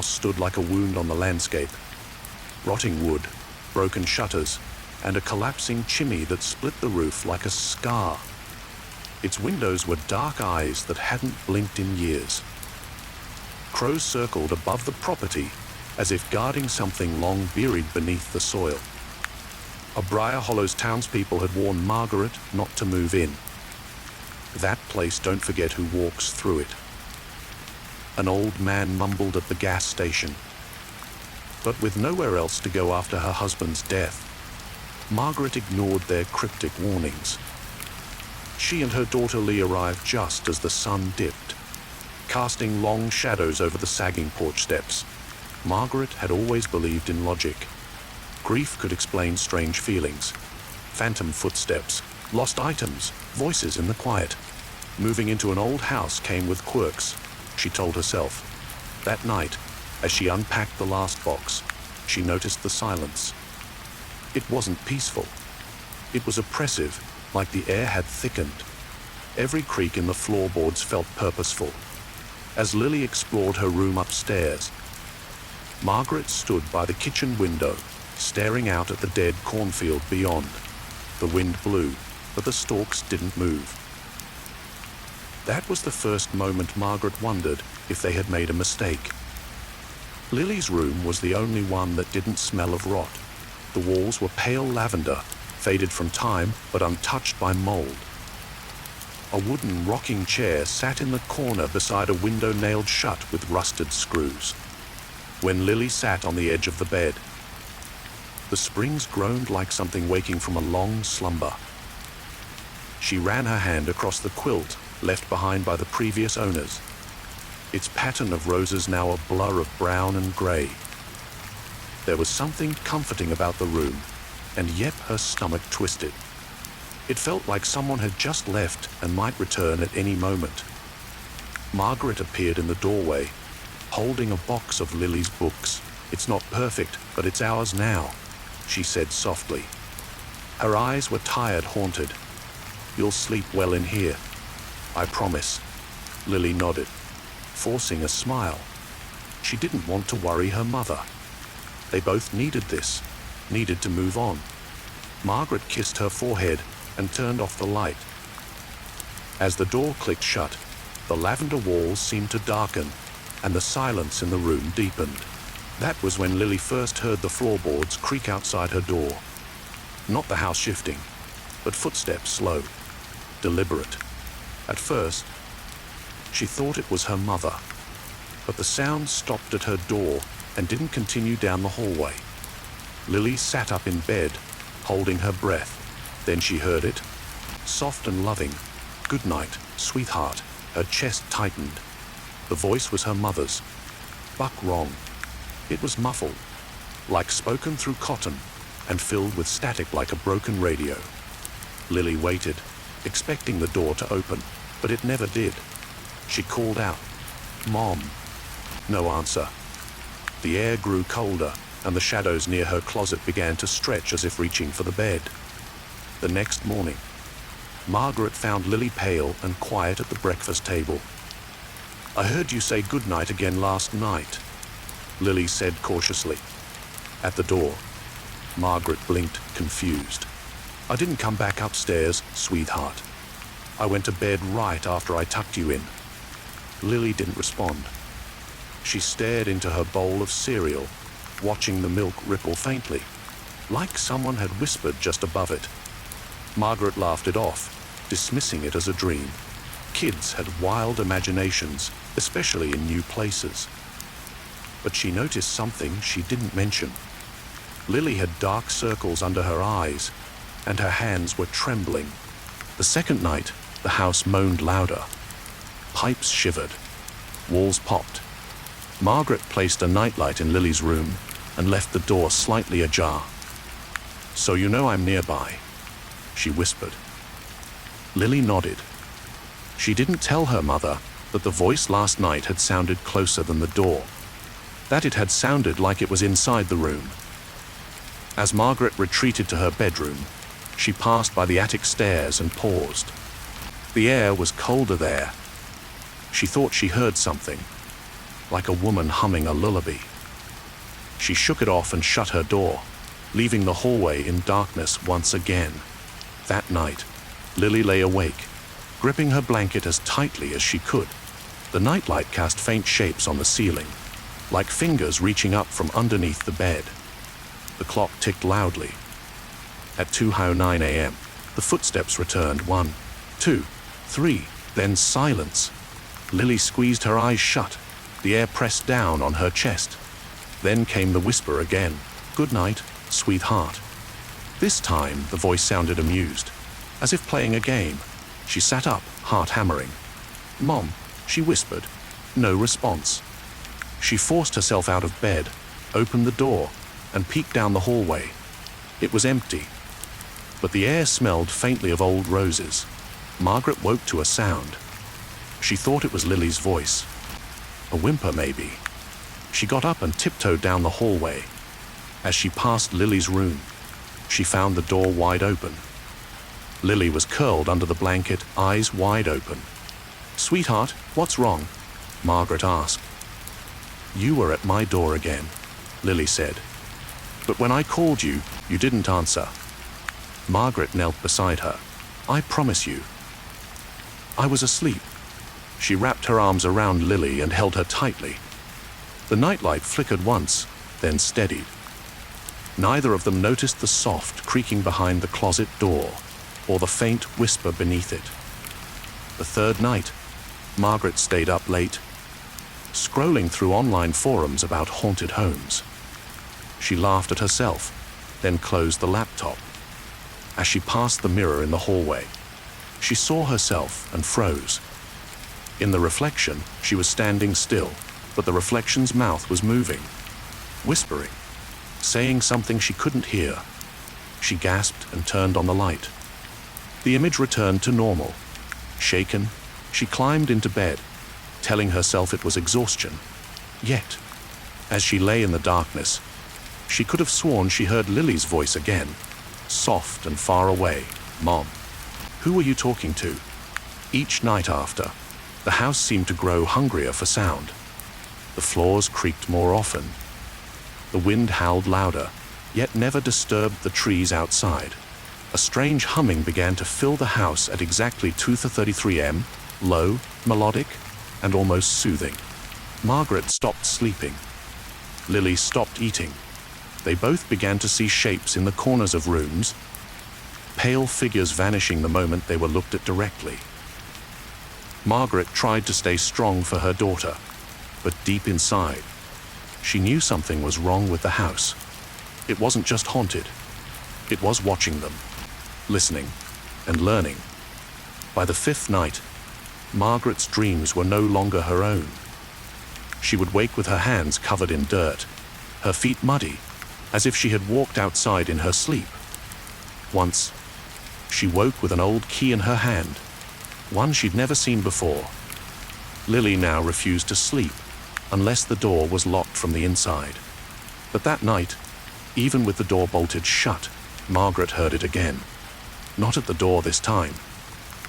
house stood like a wound on the landscape. Rotting wood, broken shutters, and a collapsing chimney that split the roof like a scar. Its windows were dark eyes that hadn't blinked in years. Crows circled above the property, as if guarding something long buried beneath the soil. Briar Hollow's townspeople had warned Margaret not to move in. That place, don't forget who walks through it. An old man mumbled at the gas station. But with nowhere else to go after her husband's death, Margaret ignored their cryptic warnings. She and her daughter Lee arrived just as the sun dipped, casting long shadows over the sagging porch steps. Margaret had always believed in logic. Grief could explain strange feelings, phantom footsteps, lost items, voices in the quiet. Moving into an old house came with quirks, she told herself. That night, as she unpacked the last box, she noticed the silence. It wasn't peaceful. It was oppressive, like the air had thickened. Every creak in the floorboards felt purposeful. As Lily explored her room upstairs, Margaret stood by the kitchen window, staring out at the dead cornfield beyond. The wind blew, but the stalks didn't move. That was the first moment Margaret wondered if they had made a mistake. Lily's room was the only one that didn't smell of rot. The walls were pale lavender, faded from time but untouched by mold. A wooden rocking chair sat in the corner beside a window nailed shut with rusted screws. When Lily sat on the edge of the bed, the springs groaned like something waking from a long slumber. She ran her hand across the quilt left behind by the previous owners, its pattern of roses now a blur of brown and gray. There was something comforting about the room, and yet her stomach twisted. It felt like someone had just left and might return at any moment. Margaret appeared in the doorway, holding a box of Lily's books. "It's not perfect, but it's ours now," she said softly. Her eyes were tired, haunted. "You'll sleep well in here, I promise." Lily nodded, forcing a smile. She didn't want to worry her mother. They both needed this, needed to move on. Margaret kissed her forehead and turned off the light. As the door clicked shut, the lavender walls seemed to darken, and the silence in the room deepened. That was when Lily first heard the floorboards creak outside her door. Not the house shifting, but footsteps slow, deliberate. At first, she thought it was her mother, but the sound stopped at her door and didn't continue down the hallway. Lily sat up in bed, holding her breath. Then she heard it, soft and loving. "Good night, sweetheart." Her chest tightened. The voice was her mother's. Buck wrong. It was muffled, like spoken through cotton, and filled with static like a broken radio. Lily waited, expecting the door to open, but it never did. She called out, "Mom." No answer. The air grew colder, and the shadows near her closet began to stretch as if reaching for the bed. The next morning, Margaret found Lily pale and quiet at the breakfast table. "I heard you say goodnight again last night," Lily said cautiously. At the door, Margaret blinked, confused. "I didn't come back upstairs, sweetheart. I went to bed right after I tucked you in." Lily didn't respond. She stared into her bowl of cereal, watching the milk ripple faintly, like someone had whispered just above it. Margaret laughed it off, dismissing it as a dream. Kids had wild imaginations, especially in new places. But she noticed something she didn't mention. Lily had dark circles under her eyes, and her hands were trembling. The second night, the house moaned louder. Pipes shivered. Walls popped. Margaret placed a nightlight in Lily's room and left the door slightly ajar. "So you know I'm nearby," she whispered. Lily nodded. She didn't tell her mother that the voice last night had sounded closer than the door, that it had sounded like it was inside the room. As Margaret retreated to her bedroom, she passed by the attic stairs and paused. The air was colder there. She thought she heard something. like a woman humming a lullaby. She shook it off and shut her door, leaving the hallway in darkness once again. That night, Lily lay awake, gripping her blanket as tightly as she could. The nightlight cast faint shapes on the ceiling, like fingers reaching up from underneath the bed. The clock ticked loudly. At 2:09 a.m., the footsteps returned. 1, 2, 3, then silence. Lily squeezed her eyes shut, the air pressed down on her chest. Then came the whisper again. "Good night, sweetheart." This time, the voice sounded amused, as if playing a game. She sat up, heart hammering. "Mom," she whispered. No response. She forced herself out of bed, opened the door, and peeked down the hallway. It was empty, but the air smelled faintly of old roses. Margaret woke to a sound. She thought it was Lily's voice. A whimper, maybe. She got up and tiptoed down the hallway. As she passed Lily's room, she found the door wide open. Lily was curled under the blanket, eyes wide open. "Sweetheart, what's wrong?" Margaret asked. "You were at my door again," Lily said. "But when I called you, you didn't answer." Margaret knelt beside her. "I promise you." "I was asleep." She wrapped her arms around Lily and held her tightly. The nightlight flickered once, then steadied. Neither of them noticed the soft creaking behind the closet door, or the faint whisper beneath it. The third night, Margaret stayed up late, scrolling through online forums about haunted homes. She laughed at herself, then closed the laptop. As she passed the mirror in the hallway, she saw herself and froze. In the reflection, she was standing still, but the reflection's mouth was moving, whispering, saying something she couldn't hear. She gasped and turned on the light. The image returned to normal. Shaken, she climbed into bed, telling herself it was exhaustion. Yet, as she lay in the darkness, she could have sworn she heard Lily's voice again, soft and far away. "Mom, who were you talking to?" Each night after, the house seemed to grow hungrier for sound. The floors creaked more often. The wind howled louder, yet never disturbed the trees outside. A strange humming began to fill the house at exactly 2:33 a.m., low, melodic, and almost soothing. Margaret stopped sleeping. Lily stopped eating. They both began to see shapes in the corners of rooms, pale figures vanishing the moment they were looked at directly. Margaret tried to stay strong for her daughter, but deep inside, she knew something was wrong with the house. It wasn't just haunted. It was watching them, listening, and learning. By the fifth night, Margaret's dreams were no longer her own. She would wake with her hands covered in dirt, her feet muddy, as if she had walked outside in her sleep. Once, she woke with an old key in her hand, one she'd never seen before. Lily now refused to sleep unless the door was locked from the inside. But that night, even with the door bolted shut, Margaret heard it again. Not at the door this time,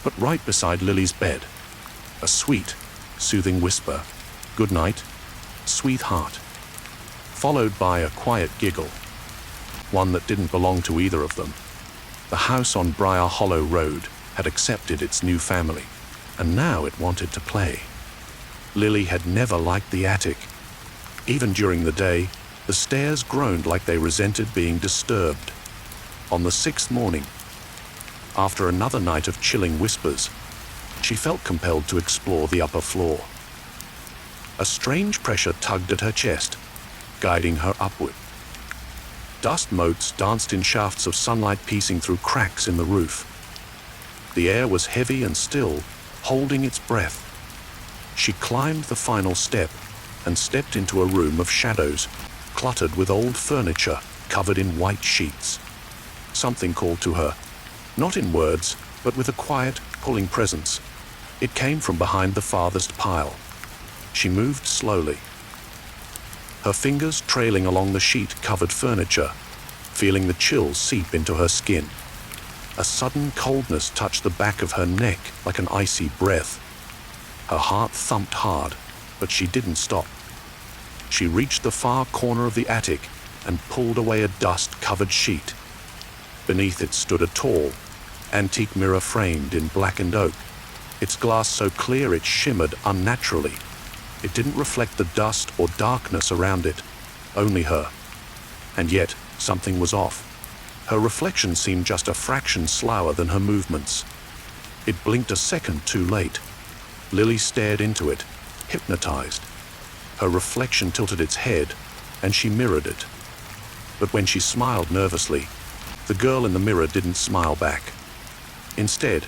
but right beside Lily's bed. A sweet, soothing whisper, "Good night, sweetheart," followed by a quiet giggle, one that didn't belong to either of them. The house on Briar Hollow Road had accepted its new family, and now it wanted to play. Lily had never liked the attic. Even during the day, the stairs groaned like they resented being disturbed. On the sixth morning, after another night of chilling whispers, she felt compelled to explore the upper floor. A strange pressure tugged at her chest, guiding her upward. Dust motes danced in shafts of sunlight piecing through cracks in the roof. The air was heavy and still, holding its breath. She climbed the final step and stepped into a room of shadows, cluttered with old furniture covered in white sheets. Something called to her, not in words, but with a quiet, pulling presence. It came from behind the farthest pile. She moved slowly, her fingers trailing along the sheet-covered furniture, feeling the chills seep into her skin. A sudden coldness touched the back of her neck like an icy breath. Her heart thumped hard, but she didn't stop. She reached the far corner of the attic and pulled away a dust-covered sheet. Beneath it stood a tall, antique mirror framed in blackened oak, its glass so clear it shimmered unnaturally. It didn't reflect the dust or darkness around it, only her. And yet, something was off. Her reflection seemed just a fraction slower than her movements. It blinked a second too late. Lily stared into it, hypnotized. Her reflection tilted its head, and she mirrored it. But when she smiled nervously, the girl in the mirror didn't smile back. Instead,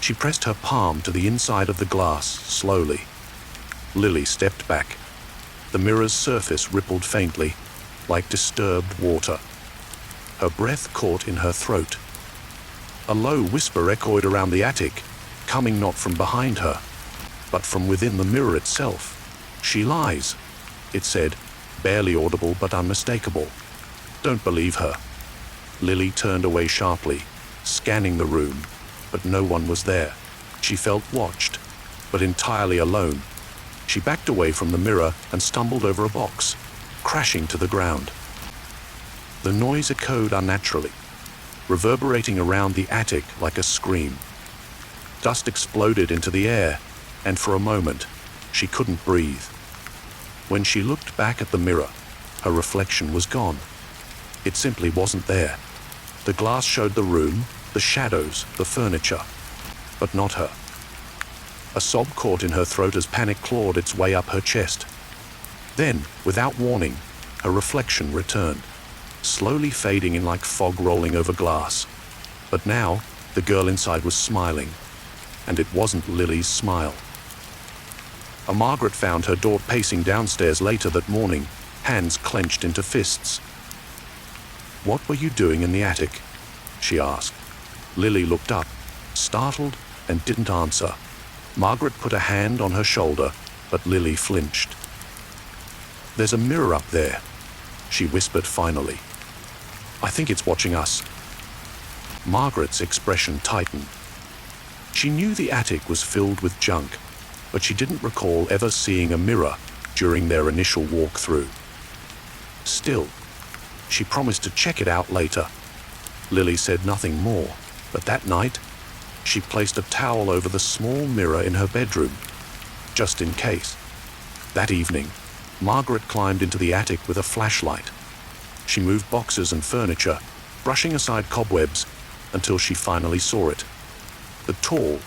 she pressed her palm to the inside of the glass slowly. Lily stepped back. The mirror's surface rippled faintly, like disturbed water. Her breath caught in her throat. A low whisper echoed around the attic, coming not from behind her, but from within the mirror itself. "She lies," it said, barely audible but unmistakable. "Don't believe her." Lily turned away sharply, scanning the room, but no one was there. She felt watched, but entirely alone. She backed away from the mirror and stumbled over a box, crashing to the ground. The noise echoed unnaturally, reverberating around the attic like a scream. Dust exploded into the air, and for a moment, she couldn't breathe. When she looked back at the mirror, her reflection was gone. It simply wasn't there. The glass showed the room, the shadows, the furniture, but not her. A sob caught in her throat as panic clawed its way up her chest. Then, without warning, her reflection returned, slowly fading in like fog rolling over glass. But now, the girl inside was smiling, and it wasn't Lily's smile. Margaret found her daughter pacing downstairs later that morning, hands clenched into fists. "What were you doing in the attic?" she asked. Lily looked up, startled, and didn't answer. Margaret put a hand on her shoulder, but Lily flinched. "There's a mirror up there," she whispered finally. "I think it's watching us." Margaret's expression tightened. She knew the attic was filled with junk, but she didn't recall ever seeing a mirror during their initial walk through. Still, she promised to check it out later. Lily said nothing more, but that night, she placed a towel over the small mirror in her bedroom, just in case. That evening, Margaret climbed into the attic with a flashlight. She moved boxes and furniture, brushing aside cobwebs, until she finally saw it. The tall,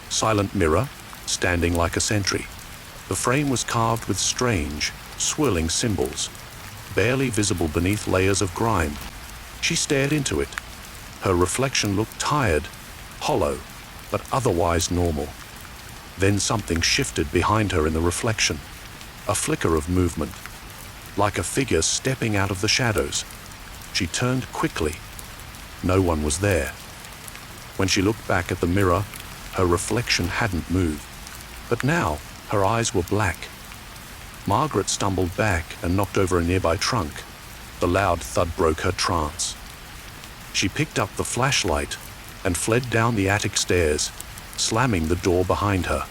silent mirror, standing like a sentry. The frame was carved with strange, swirling symbols, barely visible beneath layers of grime. She stared into it. Her reflection looked tired, hollow, but otherwise normal. Then something shifted behind her in the reflection, a flicker of movement, like a figure stepping out of the shadows. She turned quickly. No one was there. When she looked back at the mirror, her reflection hadn't moved. But now, her eyes were black. Margaret stumbled back and knocked over a nearby trunk. The loud thud broke her trance. She picked up the flashlight and fled down the attic stairs, slamming the door behind her.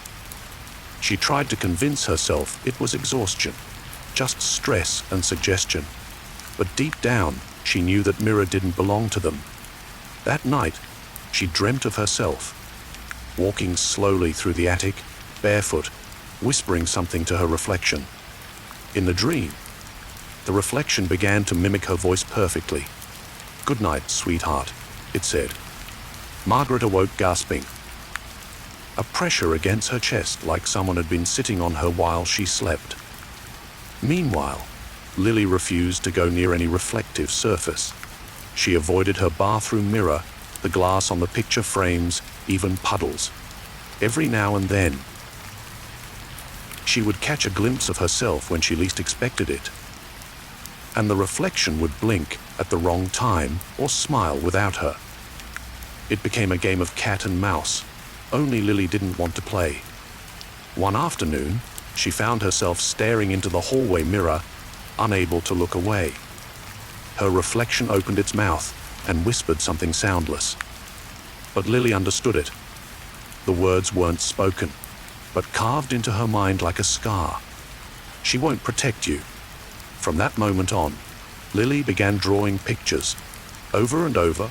She tried to convince herself it was exhaustion, just stress and suggestion. But deep down, she knew that mirror didn't belong to them. That night, she dreamt of herself, walking slowly through the attic, barefoot, whispering something to her reflection. In the dream, the reflection began to mimic her voice perfectly. "Good night, sweetheart," it said. Margaret awoke gasping, a pressure against her chest like someone had been sitting on her while she slept. Meanwhile, Lily refused to go near any reflective surface. She avoided her bathroom mirror, the glass on the picture frames, even puddles. Every now and then, she would catch a glimpse of herself when she least expected it, and the reflection would blink at the wrong time or smile without her. It became a game of cat and mouse, only Lily didn't want to play. One afternoon, she found herself staring into the hallway mirror, unable to look away. Her reflection opened its mouth and whispered something soundless. But Lily understood it. The words weren't spoken, but carved into her mind like a scar. "She won't protect you. From that moment on, Lily began drawing pictures. Over and over,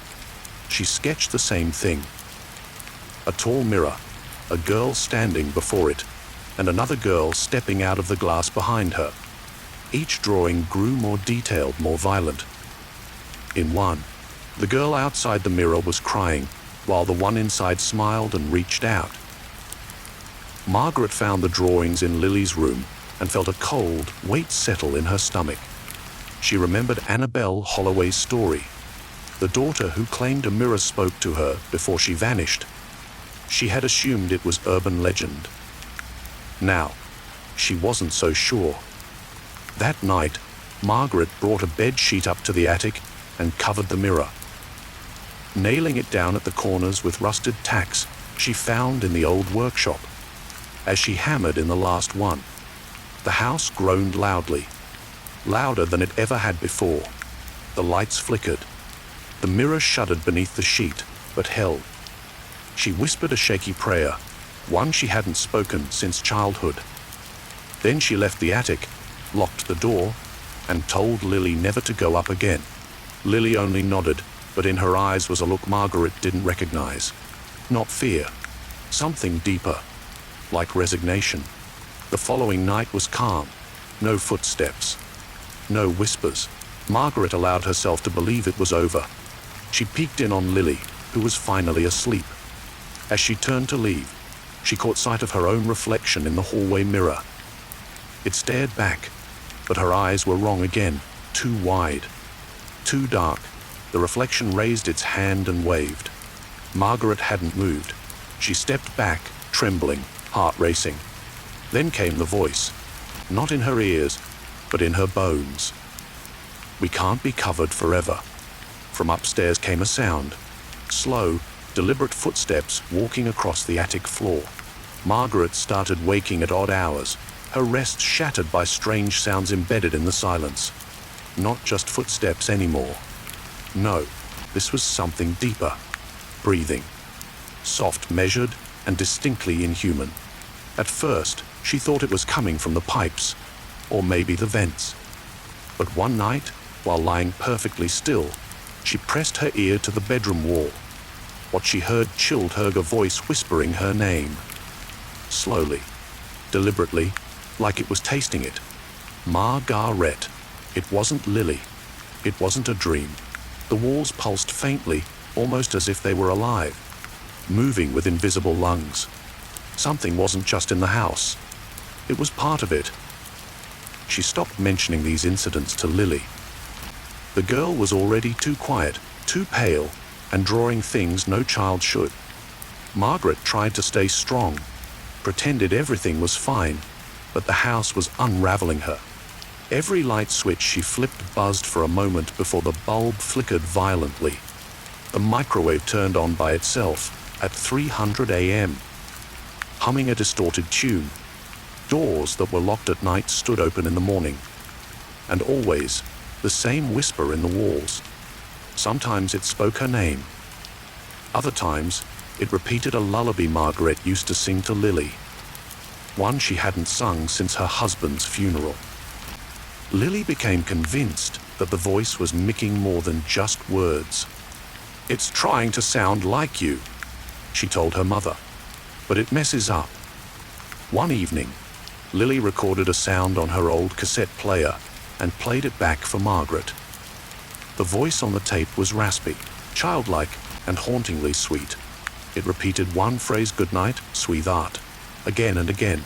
she sketched the same thing. A tall mirror, a girl standing before it, and another girl stepping out of the glass behind her. Each drawing grew more detailed, more violent. In one, the girl outside the mirror was crying, while the one inside smiled and reached out. Margaret found the drawings in Lily's room and felt a cold weight settle in her stomach. She remembered Annabelle Holloway's story, the daughter who claimed a mirror spoke to her before she vanished. She had assumed it was urban legend. Now, she wasn't so sure. That night, Margaret brought a bed sheet up to the attic and covered the mirror. Nailing it down at the corners with rusted tacks she found in the old workshop. As she hammered in the last one, the house groaned loudly, louder than it ever had before. The lights flickered. The mirror shuddered beneath the sheet, but held. She whispered a shaky prayer, one she hadn't spoken since childhood. Then she left the attic, locked the door, and told Lily never to go up again. Lily only nodded, but in her eyes was a look Margaret didn't recognize. Not fear, something deeper, like resignation. The following night was calm. No footsteps, no whispers. Margaret allowed herself to believe it was over. She peeked in on Lily, who was finally asleep. As she turned to leave, she caught sight of her own reflection in the hallway mirror. It stared back, but her eyes were wrong again, too wide, too dark. The reflection raised its hand and waved. Margaret hadn't moved. She stepped back, trembling, heart racing. Then came the voice, not in her ears, but in her bones. "We can't be covered forever." From upstairs came a sound, slow, deliberate footsteps walking across the attic floor. Margaret started waking at odd hours, her rest shattered by strange sounds embedded in the silence. Not just footsteps anymore. No, this was something deeper. Breathing. Soft, measured, and distinctly inhuman. At first, she thought it was coming from the pipes, or maybe the vents. But one night, while lying perfectly still, she pressed her ear to the bedroom wall. What she heard chilled her, a voice whispering her name. Slowly, deliberately, like it was tasting it. Margaret. It wasn't Lily. It wasn't a dream. The walls pulsed faintly, almost as if they were alive, moving with invisible lungs. Something wasn't just in the house. It was part of it. She stopped mentioning these incidents to Lily. The girl was already too quiet, too pale, and drawing things no child should. Margaret tried to stay strong, pretended everything was fine, but the house was unraveling her. Every light switch she flipped buzzed for a moment before the bulb flickered violently. The microwave turned on by itself at 300 a.m., humming a distorted tune. Doors that were locked at night stood open in the morning. And always, the same whisper in the walls. Sometimes it spoke her name. Other times, it repeated a lullaby Margaret used to sing to Lily. One she hadn't sung since her husband's funeral. Lily became convinced that the voice was mimicking more than just words. "It's trying to sound like you," she told her mother, "but it messes up." One evening, Lily recorded a sound on her old cassette player and played it back for Margaret. The voice on the tape was raspy, childlike, and hauntingly sweet. It repeated one phrase, "Goodnight, sweetheart," again and again.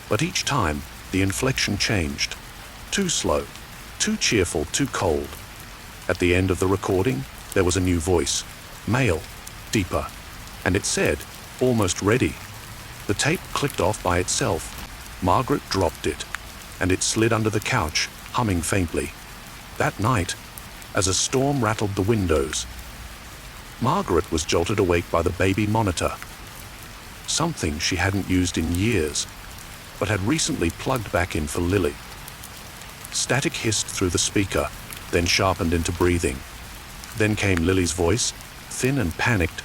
But each time, the inflection changed. Too slow, too cheerful, too cold. At the end of the recording, there was a new voice, male, deeper, and it said, "Almost ready." The tape clicked off by itself. Margaret dropped it, and it slid under the couch, humming faintly. That night, as a storm rattled the windows, Margaret was jolted awake by the baby monitor, something she hadn't used in years, but had recently plugged back in for Lily. Static hissed through the speaker, then sharpened into breathing. Then came Lily's voice, thin and panicked.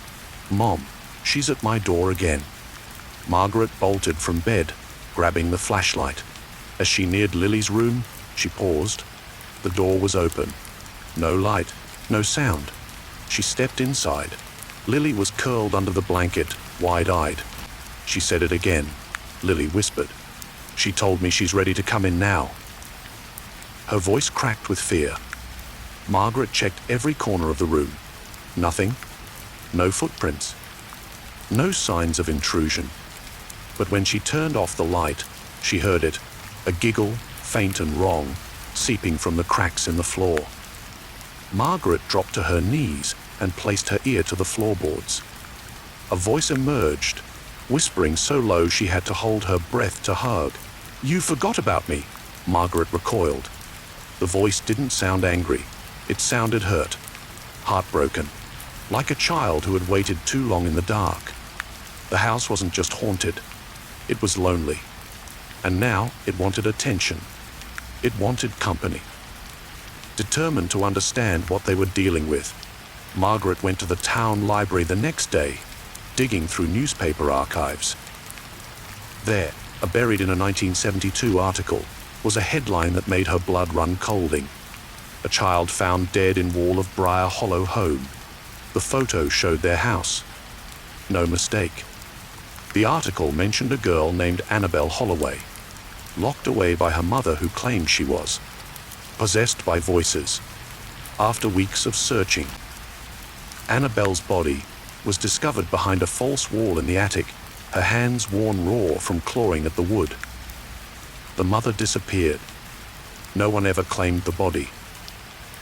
"Mom, she's at my door again." Margaret bolted from bed, grabbing the flashlight. As she neared Lily's room, She paused. The door was open. No light, no sound. She stepped inside. Lily was curled under the blanket, wide-eyed. She said it again. Lily whispered. She told me she's ready to come in now. Her voice cracked with fear. Margaret checked every corner of the room. Nothing. No footprints. No signs of intrusion. But when she turned off the light, she heard it, a giggle, faint and wrong, seeping from the cracks in the floor. Margaret dropped to her knees and placed her ear to the floorboards. A voice emerged, whispering so low she had to hold her breath to hug. "You forgot about me," Margaret recoiled. The voice didn't sound angry. It sounded hurt, heartbroken, like a child who had waited too long in the dark. The house wasn't just haunted. It was lonely. And now it wanted attention. It wanted company. Determined to understand what they were dealing with, Margaret went to the town library the next day, digging through newspaper archives. There, buried in a 1972 article, was a headline that made her blood run colding. A child found dead in wall of Briar Hollow home. The photo showed their house. No mistake. The article mentioned a girl named Annabelle Holloway, locked away by her mother who claimed she was, possessed by voices. After weeks of searching, Annabelle's body was discovered behind a false wall in the attic, her hands worn raw from clawing at the wood. The mother disappeared. No one ever claimed the body.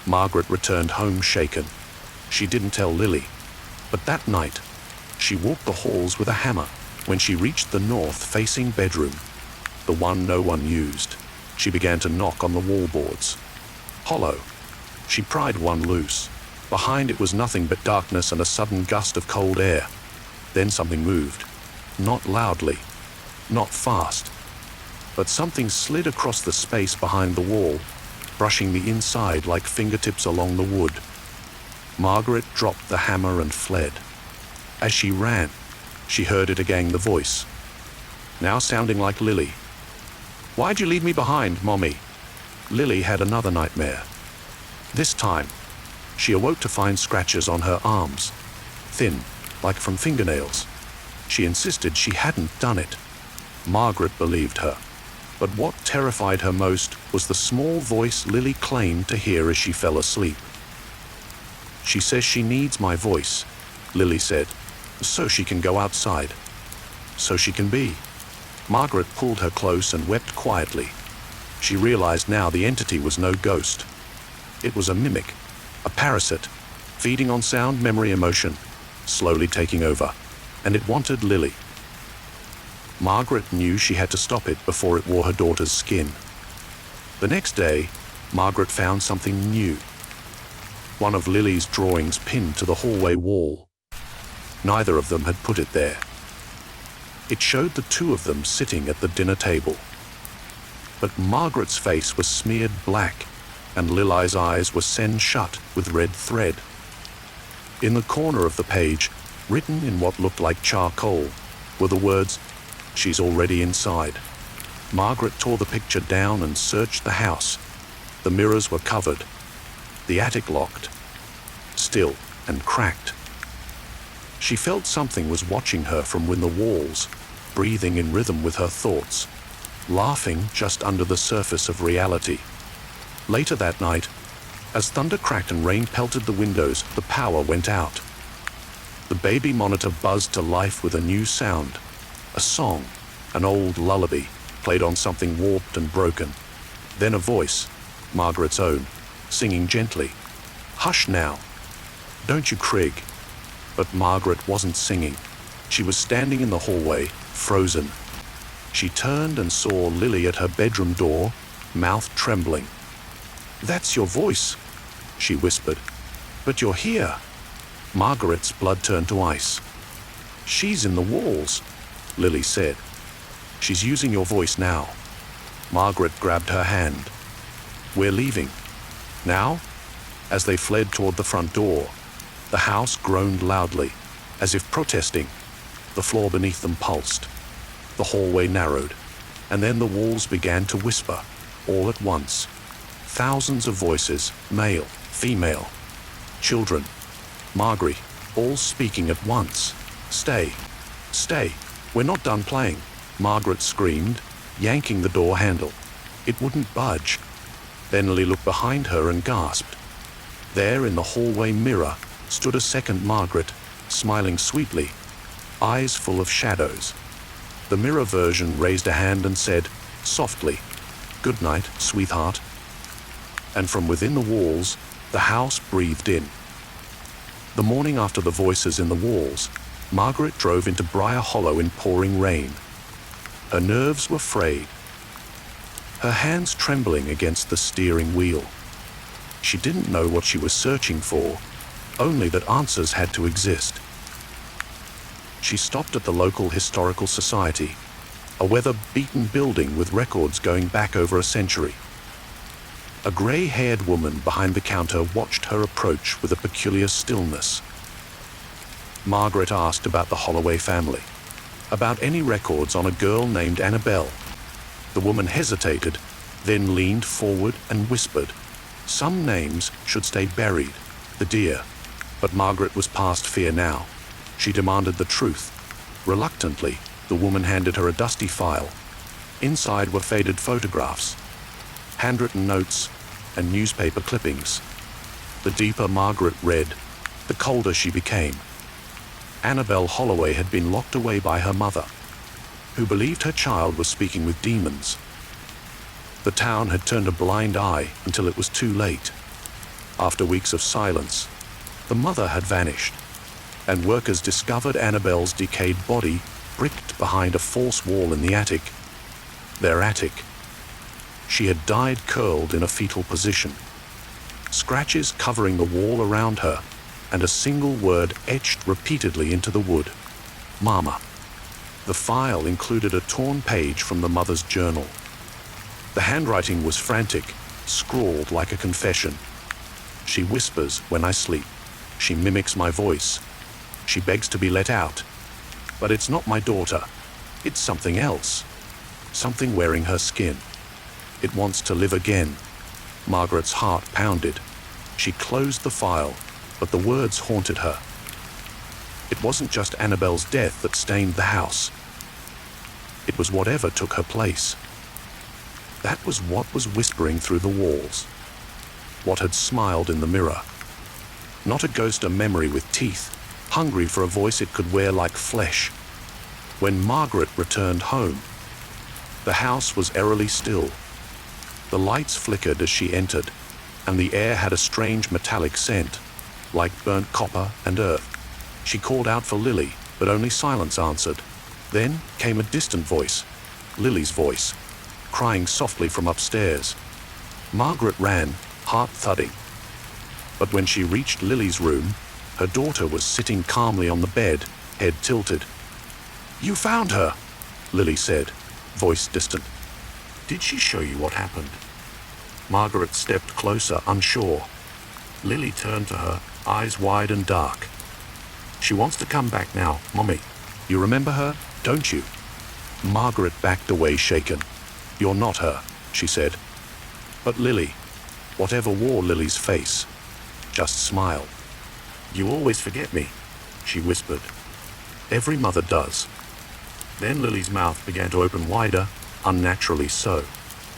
Margaret returned home shaken. She didn't tell Lily, but that night, she walked the halls with a hammer. When she reached the north-facing bedroom, the one no one used, she began to knock on the wallboards. Hollow. She pried one loose. Behind it was nothing but darkness and a sudden gust of cold air. Then something moved. Not loudly, not fast, but something slid across the space behind the wall, brushing the inside like fingertips along the wood. Margaret dropped the hammer and fled. As she ran, she heard it again, the voice, now sounding like Lily. "Why'd you leave me behind, Mommy?" Lily had another nightmare. This time, she awoke to find scratches on her arms, thin, like from fingernails. She insisted she hadn't done it. Margaret believed her. But what terrified her most was the small voice Lily claimed to hear as she fell asleep. "She says she needs my voice," Lily said, "so she can go outside. So she can be." Margaret pulled her close and wept quietly. She realized now the entity was no ghost. It was a mimic, a parasite, feeding on sound, memory, emotion, slowly taking over. And it wanted Lily. Margaret knew she had to stop it before it wore her daughter's skin. The next day, Margaret found something new. One of Lily's drawings pinned to the hallway wall. Neither of them had put it there. It showed the two of them sitting at the dinner table. But Margaret's face was smeared black, and Lily's eyes were sewn shut with red thread. In the corner of the page, written in what looked like charcoal, were the words, "She's already inside." Margaret tore the picture down and searched the house. The mirrors were covered, the attic locked, still and cracked. She felt something was watching her from within the walls, breathing in rhythm with her thoughts, laughing just under the surface of reality. Later that night, as thunder cracked and rain pelted the windows, the power went out. The baby monitor buzzed to life with a new sound, a song, an old lullaby, played on something warped and broken. Then a voice, Margaret's own, singing gently, "Hush now. Don't you crig." But Margaret wasn't singing. She was standing in the hallway, frozen. She turned and saw Lily at her bedroom door, mouth trembling. "That's your voice," she whispered. "But you're here." Margaret's blood turned to ice. "She's in the walls," Lily said. "She's using your voice now." Margaret grabbed her hand. "We're leaving." "Now?" As they fled toward the front door, the house groaned loudly, as if protesting. The floor beneath them pulsed. The hallway narrowed, and then the walls began to whisper, all at once. thousands of voices, male, female, children, Margaret, all speaking at once. "Stay, stay, we're not done playing," Margaret screamed, yanking the door handle. It wouldn't budge. Then Lily looked behind her and gasped. There in the hallway mirror stood a second Margaret, smiling sweetly, eyes full of shadows. The mirror version raised a hand and said, softly, "Good night, sweetheart." And from within the walls, the house breathed in. The morning after the voices in the walls, Margaret drove into Briar Hollow in pouring rain. Her nerves were frayed, her hands trembling against the steering wheel. She didn't know what she was searching for, only that answers had to exist. She stopped at the local historical society, a weather-beaten building with records going back over a century. A grey-haired woman behind the counter watched her approach with a peculiar stillness. Margaret asked about the Holloway family, about any records on a girl named Annabelle. The woman hesitated, then leaned forward and whispered, "Some names should stay buried, the dear." But Margaret was past fear now. She demanded the truth. Reluctantly, the woman handed her a dusty file. Inside were faded photographs, handwritten notes, and newspaper clippings. The deeper Margaret read, the colder she became. Annabelle Holloway had been locked away by her mother, who believed her child was speaking with demons. The town had turned a blind eye until it was too late. After weeks of silence, the mother had vanished, and workers discovered Annabelle's decayed body bricked behind a false wall in the attic. Their attic. She had died curled in a fetal position, scratches covering the wall around her, and a single word etched repeatedly into the wood: "Mama." The file included a torn page from the mother's journal. The handwriting was frantic, scrawled like a confession. "She whispers when I sleep. She mimics my voice. She begs to be let out. But it's not my daughter. It's something else. Something wearing her skin. It wants to live again." Margaret's heart pounded. She closed the file, but the words haunted her. It wasn't just Annabelle's death that stained the house. It was whatever took her place. That was what was whispering through the walls. What had smiled in the mirror. Not a ghost, a memory with teeth, hungry for a voice it could wear like flesh. When Margaret returned home, the house was eerily still. The lights flickered as she entered, and the air had a strange metallic scent, like burnt copper and earth. She called out for Lily, but only silence answered. Then came a distant voice, Lily's voice, crying softly from upstairs. Margaret ran, heart thudding. But when she reached Lily's room, her daughter was sitting calmly on the bed, head tilted. "You found her," Lily said, voice distant. "Did she show you what happened?" Margaret stepped closer, unsure. Lily turned to her, eyes wide and dark. "She wants to come back now, Mommy. You remember her, don't you?" Margaret backed away, shaken. "You're not her," she said. But Lily, whatever wore Lily's face, just smiled. "You always forget me," she whispered. "Every mother does." Then Lily's mouth began to open wider, unnaturally so,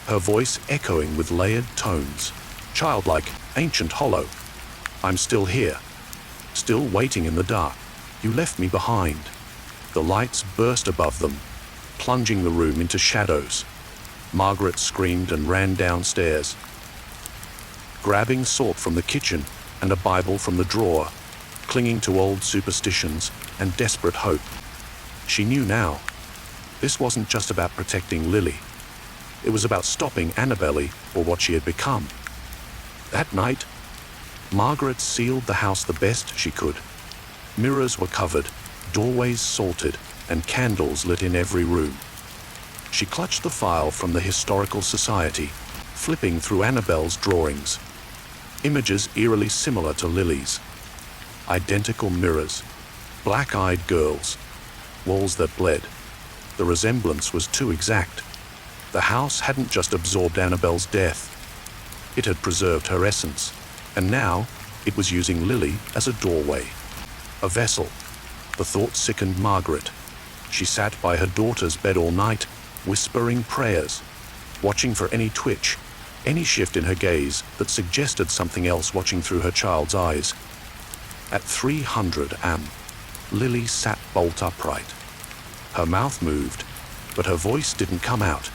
her voice echoing with layered tones, childlike, ancient, hollow. "I'm still here, still waiting in the dark. You left me behind." The lights burst above them, plunging the room into shadows. Margaret screamed and ran downstairs, grabbing salt from the kitchen and a Bible from the drawer, clinging to old superstitions and desperate hope. She knew now, this wasn't just about protecting Lily. It was about stopping Annabelle or what she had become. That night, Margaret sealed the house the best she could. Mirrors were covered, doorways salted, and candles lit in every room. She clutched the file from the Historical Society, flipping through Annabelle's drawings. Images eerily similar to Lily's. Identical mirrors, black-eyed girls, walls that bled. The resemblance was too exact. The house hadn't just absorbed Annabelle's death. It had preserved her essence, and now it was using Lily as a doorway, a vessel. The thought sickened Margaret. She sat by her daughter's bed all night, whispering prayers, watching for any twitch, any shift in her gaze that suggested something else watching through her child's eyes. At 300 am, Lily sat bolt upright. Her mouth moved, but her voice didn't come out.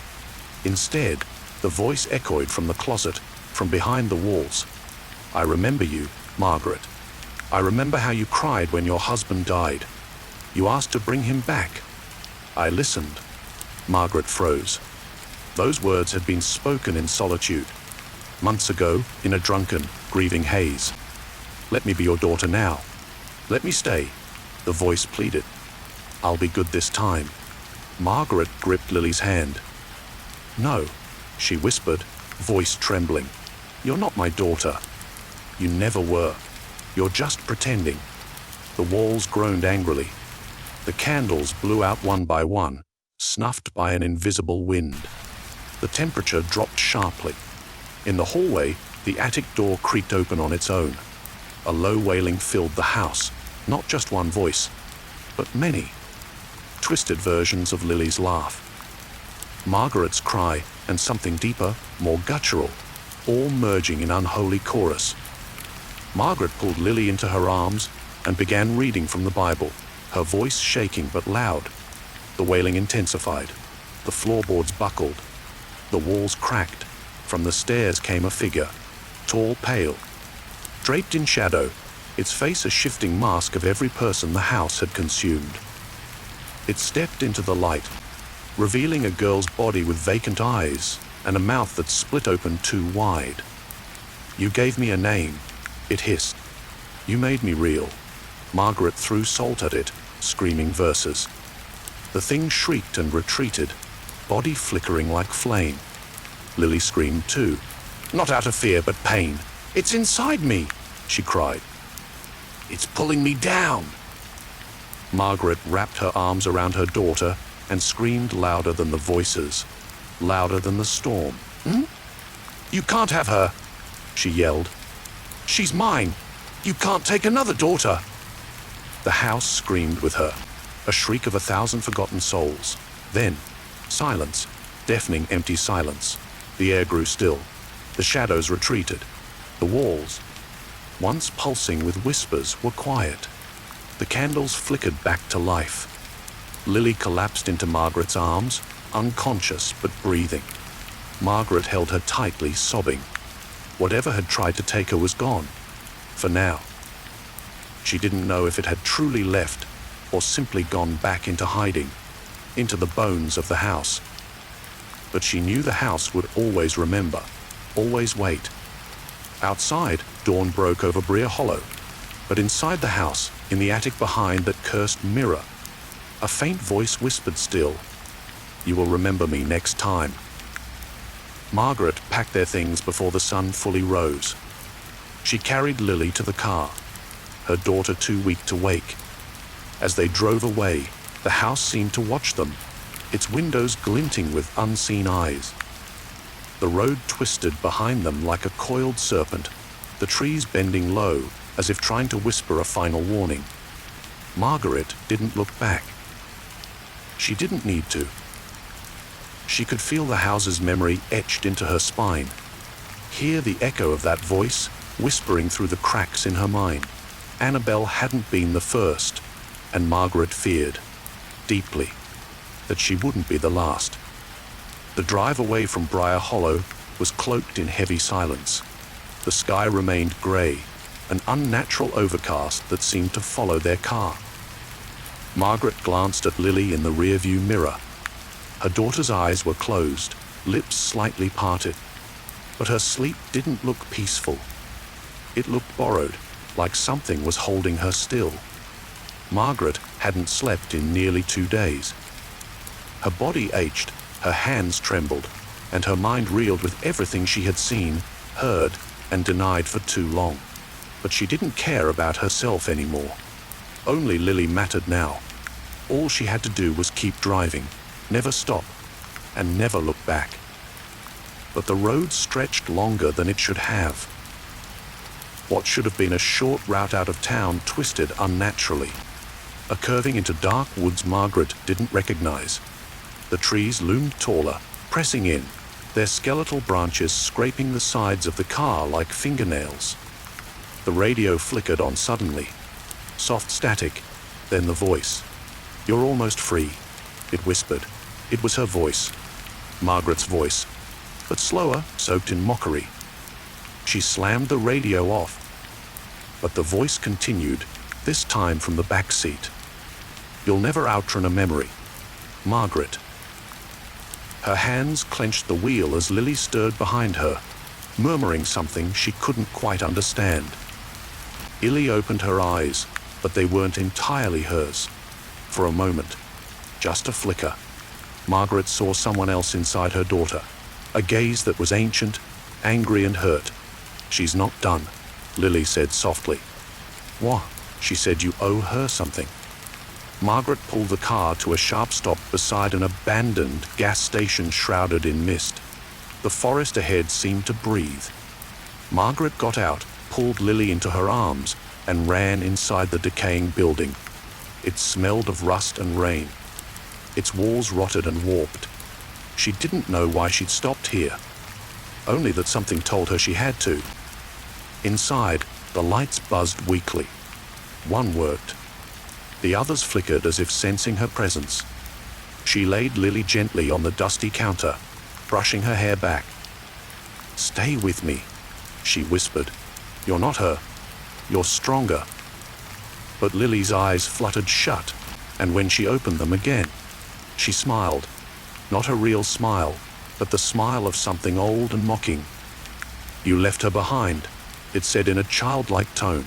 Instead, the voice echoed from the closet, from behind the walls. I remember you, Margaret. I remember how you cried when your husband died. You asked to bring him back. I listened. Margaret froze. Those words had been spoken in solitude, months ago, in a drunken, grieving haze. Let me be your daughter now. Let me stay, the voice pleaded. I'll be good this time. Margaret gripped Lily's hand. No, she whispered, voice trembling. You're not my daughter. You never were. You're just pretending. The walls groaned angrily. The candles blew out one by one, snuffed by an invisible wind. The temperature dropped sharply. In the hallway, the attic door creaked open on its own. A low wailing filled the house, not just one voice, but many. Twisted versions of Lily's laugh, Margaret's cry, and something deeper, more guttural, all merging in unholy chorus. Margaret pulled Lily into her arms and began reading from the Bible, her voice shaking but loud. The wailing intensified. The floorboards buckled. The walls cracked. From the stairs came a figure, tall, pale, draped in shadow, its face a shifting mask of every person the house had consumed. It stepped into the light, revealing a girl's body with vacant eyes and a mouth that split open too wide. You gave me a name, it hissed. You made me real. Margaret threw salt at it, screaming verses. The thing shrieked and retreated, body flickering like flame. Lily screamed too, not out of fear but pain. It's inside me, she cried. It's pulling me down. Margaret wrapped her arms around her daughter and screamed louder than the voices, louder than the storm. You can't have her, she yelled. She's mine. You can't take another daughter. The house screamed with her, a shriek of 1,000 forgotten souls. Then, silence, deafening empty silence. The air grew still. The shadows retreated. The walls, once pulsing with whispers, were quiet. The candles flickered back to life. Lily collapsed into Margaret's arms, unconscious but breathing. Margaret held her tightly, sobbing. Whatever had tried to take her was gone, for now. She didn't know if it had truly left or simply gone back into hiding, into the bones of the house. But she knew the house would always remember, always wait. Outside, dawn broke over Brea Hollow, but inside the house, in the attic behind that cursed mirror, a faint voice whispered still, "You will remember me next time." Margaret packed their things before the sun fully rose. She carried Lily to the car, her daughter too weak to wake. As they drove away, the house seemed to watch them, its windows glinting with unseen eyes. The road twisted behind them like a coiled serpent, the trees bending low, as if trying to whisper a final warning. Margaret didn't look back. She didn't need to. She could feel the house's memory etched into her spine, hear the echo of that voice whispering through the cracks in her mind. Annabelle hadn't been the first, and Margaret feared, deeply, that she wouldn't be the last. The drive away from Brea Hollow was cloaked in heavy silence. The sky remained grey, an unnatural overcast that seemed to follow their car. Margaret glanced at Lily in the rearview mirror. Her daughter's eyes were closed, lips slightly parted, but her sleep didn't look peaceful. It looked borrowed, like something was holding her still. Margaret hadn't slept in nearly 2 days. Her body ached, her hands trembled, and her mind reeled with everything she had seen, heard, and denied for too long. But she didn't care about herself anymore. Only Lily mattered now. All she had to do was keep driving, never stop, and never look back. but the road stretched longer than it should have. What should have been a short route out of town twisted unnaturally, a curving into dark woods Margaret didn't recognize. The trees loomed taller, pressing in, their skeletal branches scraping the sides of the car like fingernails. The radio flickered on suddenly. Soft static, then the voice. "You're almost free," it whispered. It was her voice, Margaret's voice, but slower, soaked in mockery. She slammed the radio off, but the voice continued, this time from the back seat. "You'll never outrun a memory, Margaret." Her hands clenched the wheel as Lily stirred behind her, murmuring something she couldn't quite understand. Lily opened her eyes, but they weren't entirely hers. For a moment, just a flicker, Margaret saw someone else inside her daughter, a gaze that was ancient, angry and hurt. "She's not done," Lily said softly. "What?" She said, "You owe her something." Margaret pulled the car to a sharp stop beside an abandoned gas station shrouded in mist. The forest ahead seemed to breathe. Margaret got out, pulled Lily into her arms, and ran inside the decaying building. It smelled of rust and rain. Its walls rotted and warped. She didn't know why she'd stopped here, only that something told her she had to. Inside, the lights buzzed weakly. One worked. The others flickered as if sensing her presence. She laid Lily gently on the dusty counter, brushing her hair back. "Stay with me," she whispered. "You're not her. You're stronger." But Lily's eyes fluttered shut, and when she opened them again, she smiled. Not a real smile, but the smile of something old and mocking. "You left her behind," it said in a childlike tone.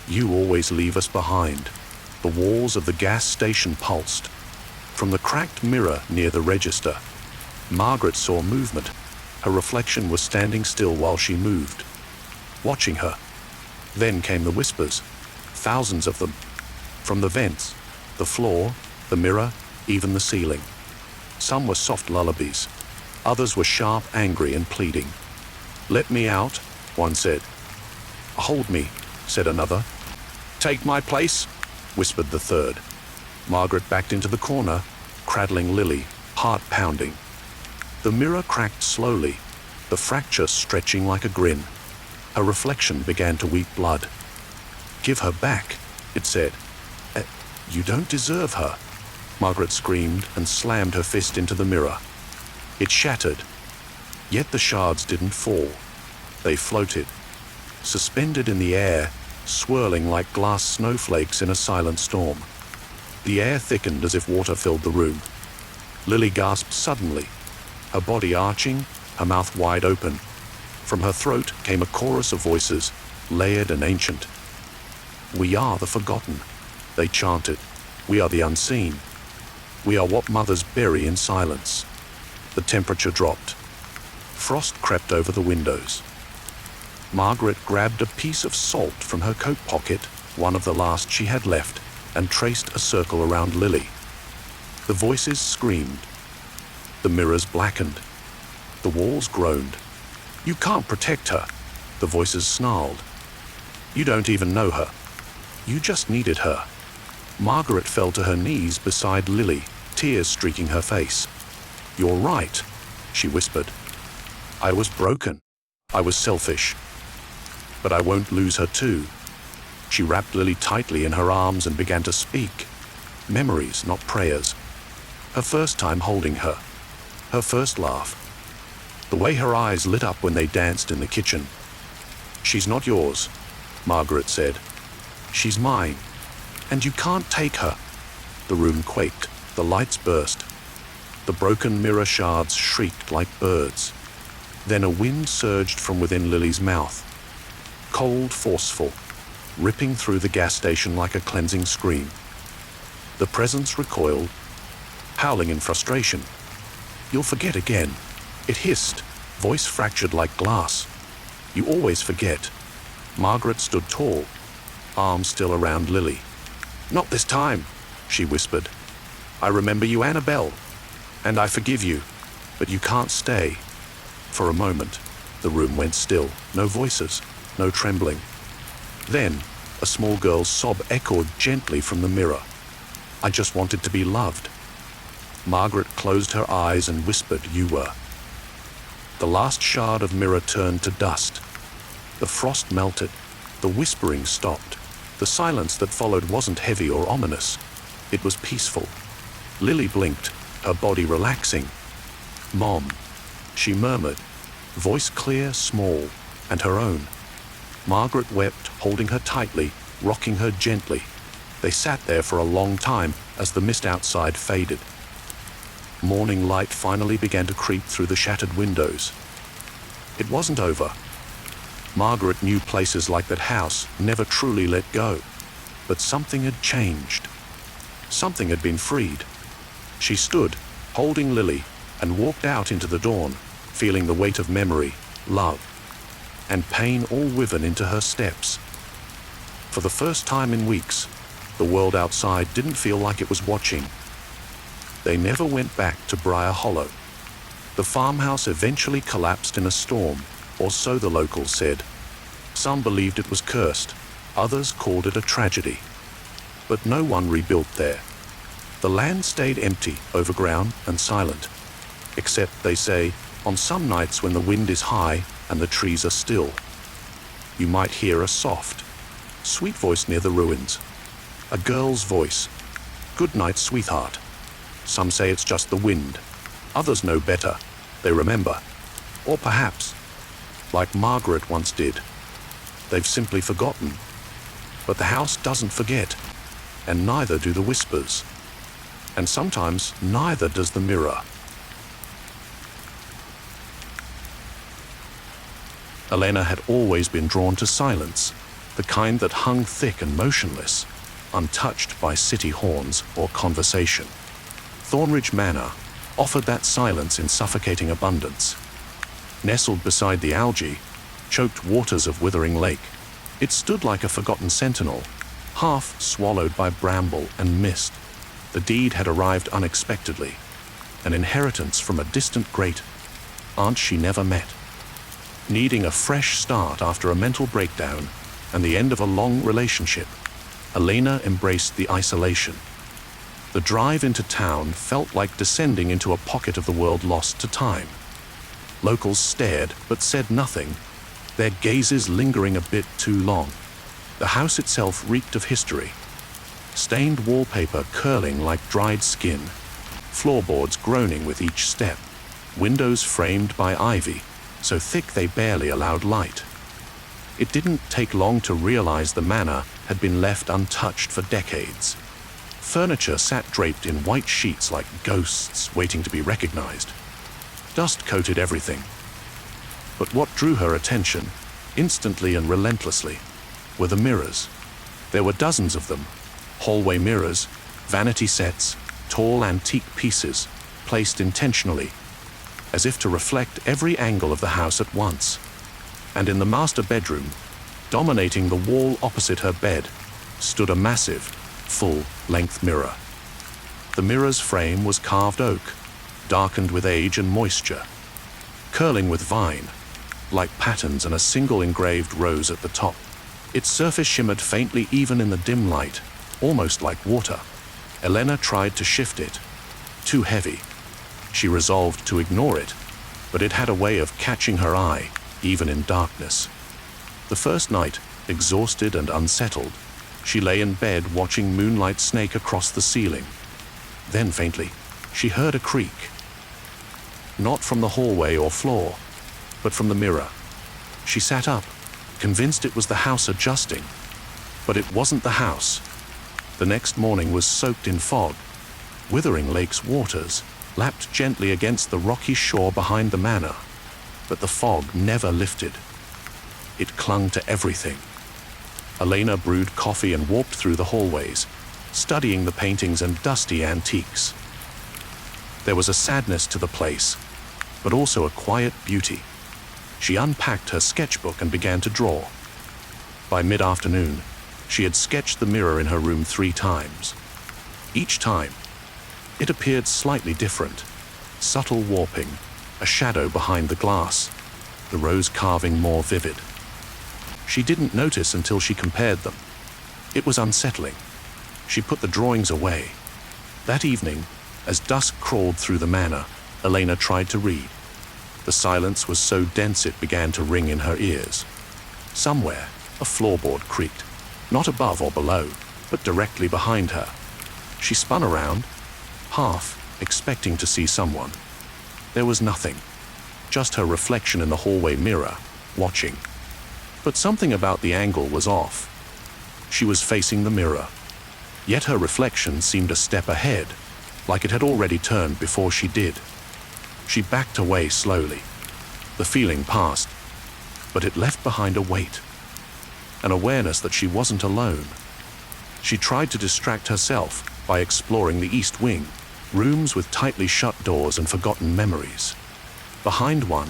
"You always leave us behind." The walls of the gas station pulsed. From the cracked mirror near the register, Margaret saw movement. Her reflection was standing still while she moved, watching her. Then came the whispers, thousands of them, from the vents, the floor, the mirror, even the ceiling. Some were soft lullabies. Others were sharp, angry, and pleading. "Let me out," one said. "Hold me," said another. "Take my place," whispered the third. Margaret backed into the corner, cradling Lily, heart pounding. The mirror cracked slowly, the fracture stretching like a grin. Her reflection began to weep blood. "Give her back," it said. "You don't deserve her." Margaret screamed and slammed her fist into the mirror. It shattered, yet the shards didn't fall. They floated, suspended in the air, swirling like glass snowflakes in a silent storm. The air thickened as if water filled the room. Lily gasped suddenly, her body arching, her mouth wide open. From her throat came a chorus of voices, layered and ancient. "We are the forgotten," they chanted. "We are the unseen. We are what mothers bury in silence." The temperature dropped. Frost crept over the windows. Margaret grabbed a piece of salt from her coat pocket, one of the last she had left, and traced a circle around Lily. The voices screamed. The mirrors blackened. The walls groaned. "You can't protect her," the voices snarled. "You don't even know her. You just needed her." Margaret fell to her knees beside Lily, tears streaking her face. "You're right," she whispered. "I was broken. I was selfish. But I won't lose her too." She wrapped Lily tightly in her arms and began to speak. Memories, not prayers. Her first time holding her. Her first laugh. The way her eyes lit up when they danced in the kitchen. "She's not yours," Margaret said. "She's mine. And you can't take her." The room quaked. The lights burst. The broken mirror shards shrieked like birds. Then a wind surged from within Lily's mouth. Cold, forceful, ripping through the gas station like a cleansing scream. The presence recoiled, howling in frustration. "You'll forget again," it hissed, voice fractured like glass. "You always forget." Margaret stood tall, arms still around Lily. "Not this time," she whispered. "I remember you, Annabelle, and I forgive you, but you can't stay." For a moment, the room went still. No voices, no trembling. Then, a small girl's sob echoed gently from the mirror. "I just wanted to be loved." Margaret closed her eyes and whispered, "You were." The last shard of mirror turned to dust. The frost melted. The whispering stopped. The silence that followed wasn't heavy or ominous. It was peaceful. Lily blinked, her body relaxing. "Mom," she murmured, voice clear, small, and her own. Margaret wept, holding her tightly, rocking her gently. They sat there for a long time as the mist outside faded. Morning light finally began to creep through the shattered windows. It wasn't over. Margaret knew places like that house never truly let go. But something had changed. Something had been freed. She stood, holding Lily, and walked out into the dawn, feeling the weight of memory, love, and pain all woven into her steps. For the first time in weeks, the world outside didn't feel like it was watching. They never went back to Briar Hollow. The farmhouse eventually collapsed in a storm, or so the locals said. Some believed it was cursed, others called it a tragedy. But no one rebuilt there. The land stayed empty, overgrown, and silent. Except, they say, on some nights when the wind is high and the trees are still. You might hear a soft, sweet voice near the ruins. A girl's voice. "Good night, sweetheart." Some say it's just the wind. Others know better. They remember. Or perhaps, like Margaret once did, they've simply forgotten. But the house doesn't forget, and neither do the whispers. And sometimes neither does the mirror. Elena had always been drawn to silence, the kind that hung thick and motionless, untouched by city horns or conversation. Thornridge Manor offered that silence in suffocating abundance. Nestled beside the algae, choked waters of Withering Lake, it stood like a forgotten sentinel, half swallowed by bramble and mist. The deed had arrived unexpectedly, an inheritance from a distant great aunt she never met. Needing a fresh start after a mental breakdown and the end of a long relationship, Elena embraced the isolation. The drive into town felt like descending into a pocket of the world lost to time. Locals stared but said nothing, their gazes lingering a bit too long. The house itself reeked of history. Stained wallpaper curling like dried skin, floorboards groaning with each step, windows framed by ivy, so thick they barely allowed light. It didn't take long to realize the manor had been left untouched for decades. Furniture sat draped in white sheets like ghosts waiting to be recognized. Dust coated everything. But what drew her attention, instantly and relentlessly, were the mirrors. There were dozens of them. Hallway mirrors, vanity sets, tall antique pieces, placed intentionally, as if to reflect every angle of the house at once. And in the master bedroom, dominating the wall opposite her bed, stood a massive, full-length mirror. The mirror's frame was carved oak, darkened with age and moisture, curling with vine, like patterns and a single engraved rose at the top. Its surface shimmered faintly even in the dim light, almost like water. Elena tried to shift it. Too heavy. She resolved to ignore it, but it had a way of catching her eye, even in darkness. The first night, exhausted and unsettled, she lay in bed watching moonlight snake across the ceiling. Then faintly, she heard a creak. Not from the hallway or floor, but from the mirror. She sat up, convinced it was the house adjusting. But it wasn't the house. The next morning was soaked in fog. Withering Lake's waters lapped gently against the rocky shore behind the manor, but the fog never lifted. It clung to everything. Elena brewed coffee and walked through the hallways, studying the paintings and dusty antiques. There was a sadness to the place, but also a quiet beauty. She unpacked her sketchbook and began to draw. By mid-afternoon, she had sketched the mirror in her room 3 times. Each time, it appeared slightly different, subtle warping, a shadow behind the glass, the rose carving more vivid. She didn't notice until she compared them. It was unsettling. She put the drawings away. That evening, as dusk crawled through the manor, Elena tried to read. The silence was so dense it began to ring in her ears. Somewhere, a floorboard creaked, not above or below, but directly behind her. She spun around, half expecting to see someone. There was nothing, just her reflection in the hallway mirror, watching. But something about the angle was off. She was facing the mirror, yet her reflection seemed a step ahead, like it had already turned before she did. She backed away slowly. The feeling passed, but it left behind a weight, an awareness that she wasn't alone. She tried to distract herself by exploring the east wing, rooms with tightly shut doors and forgotten memories. Behind one,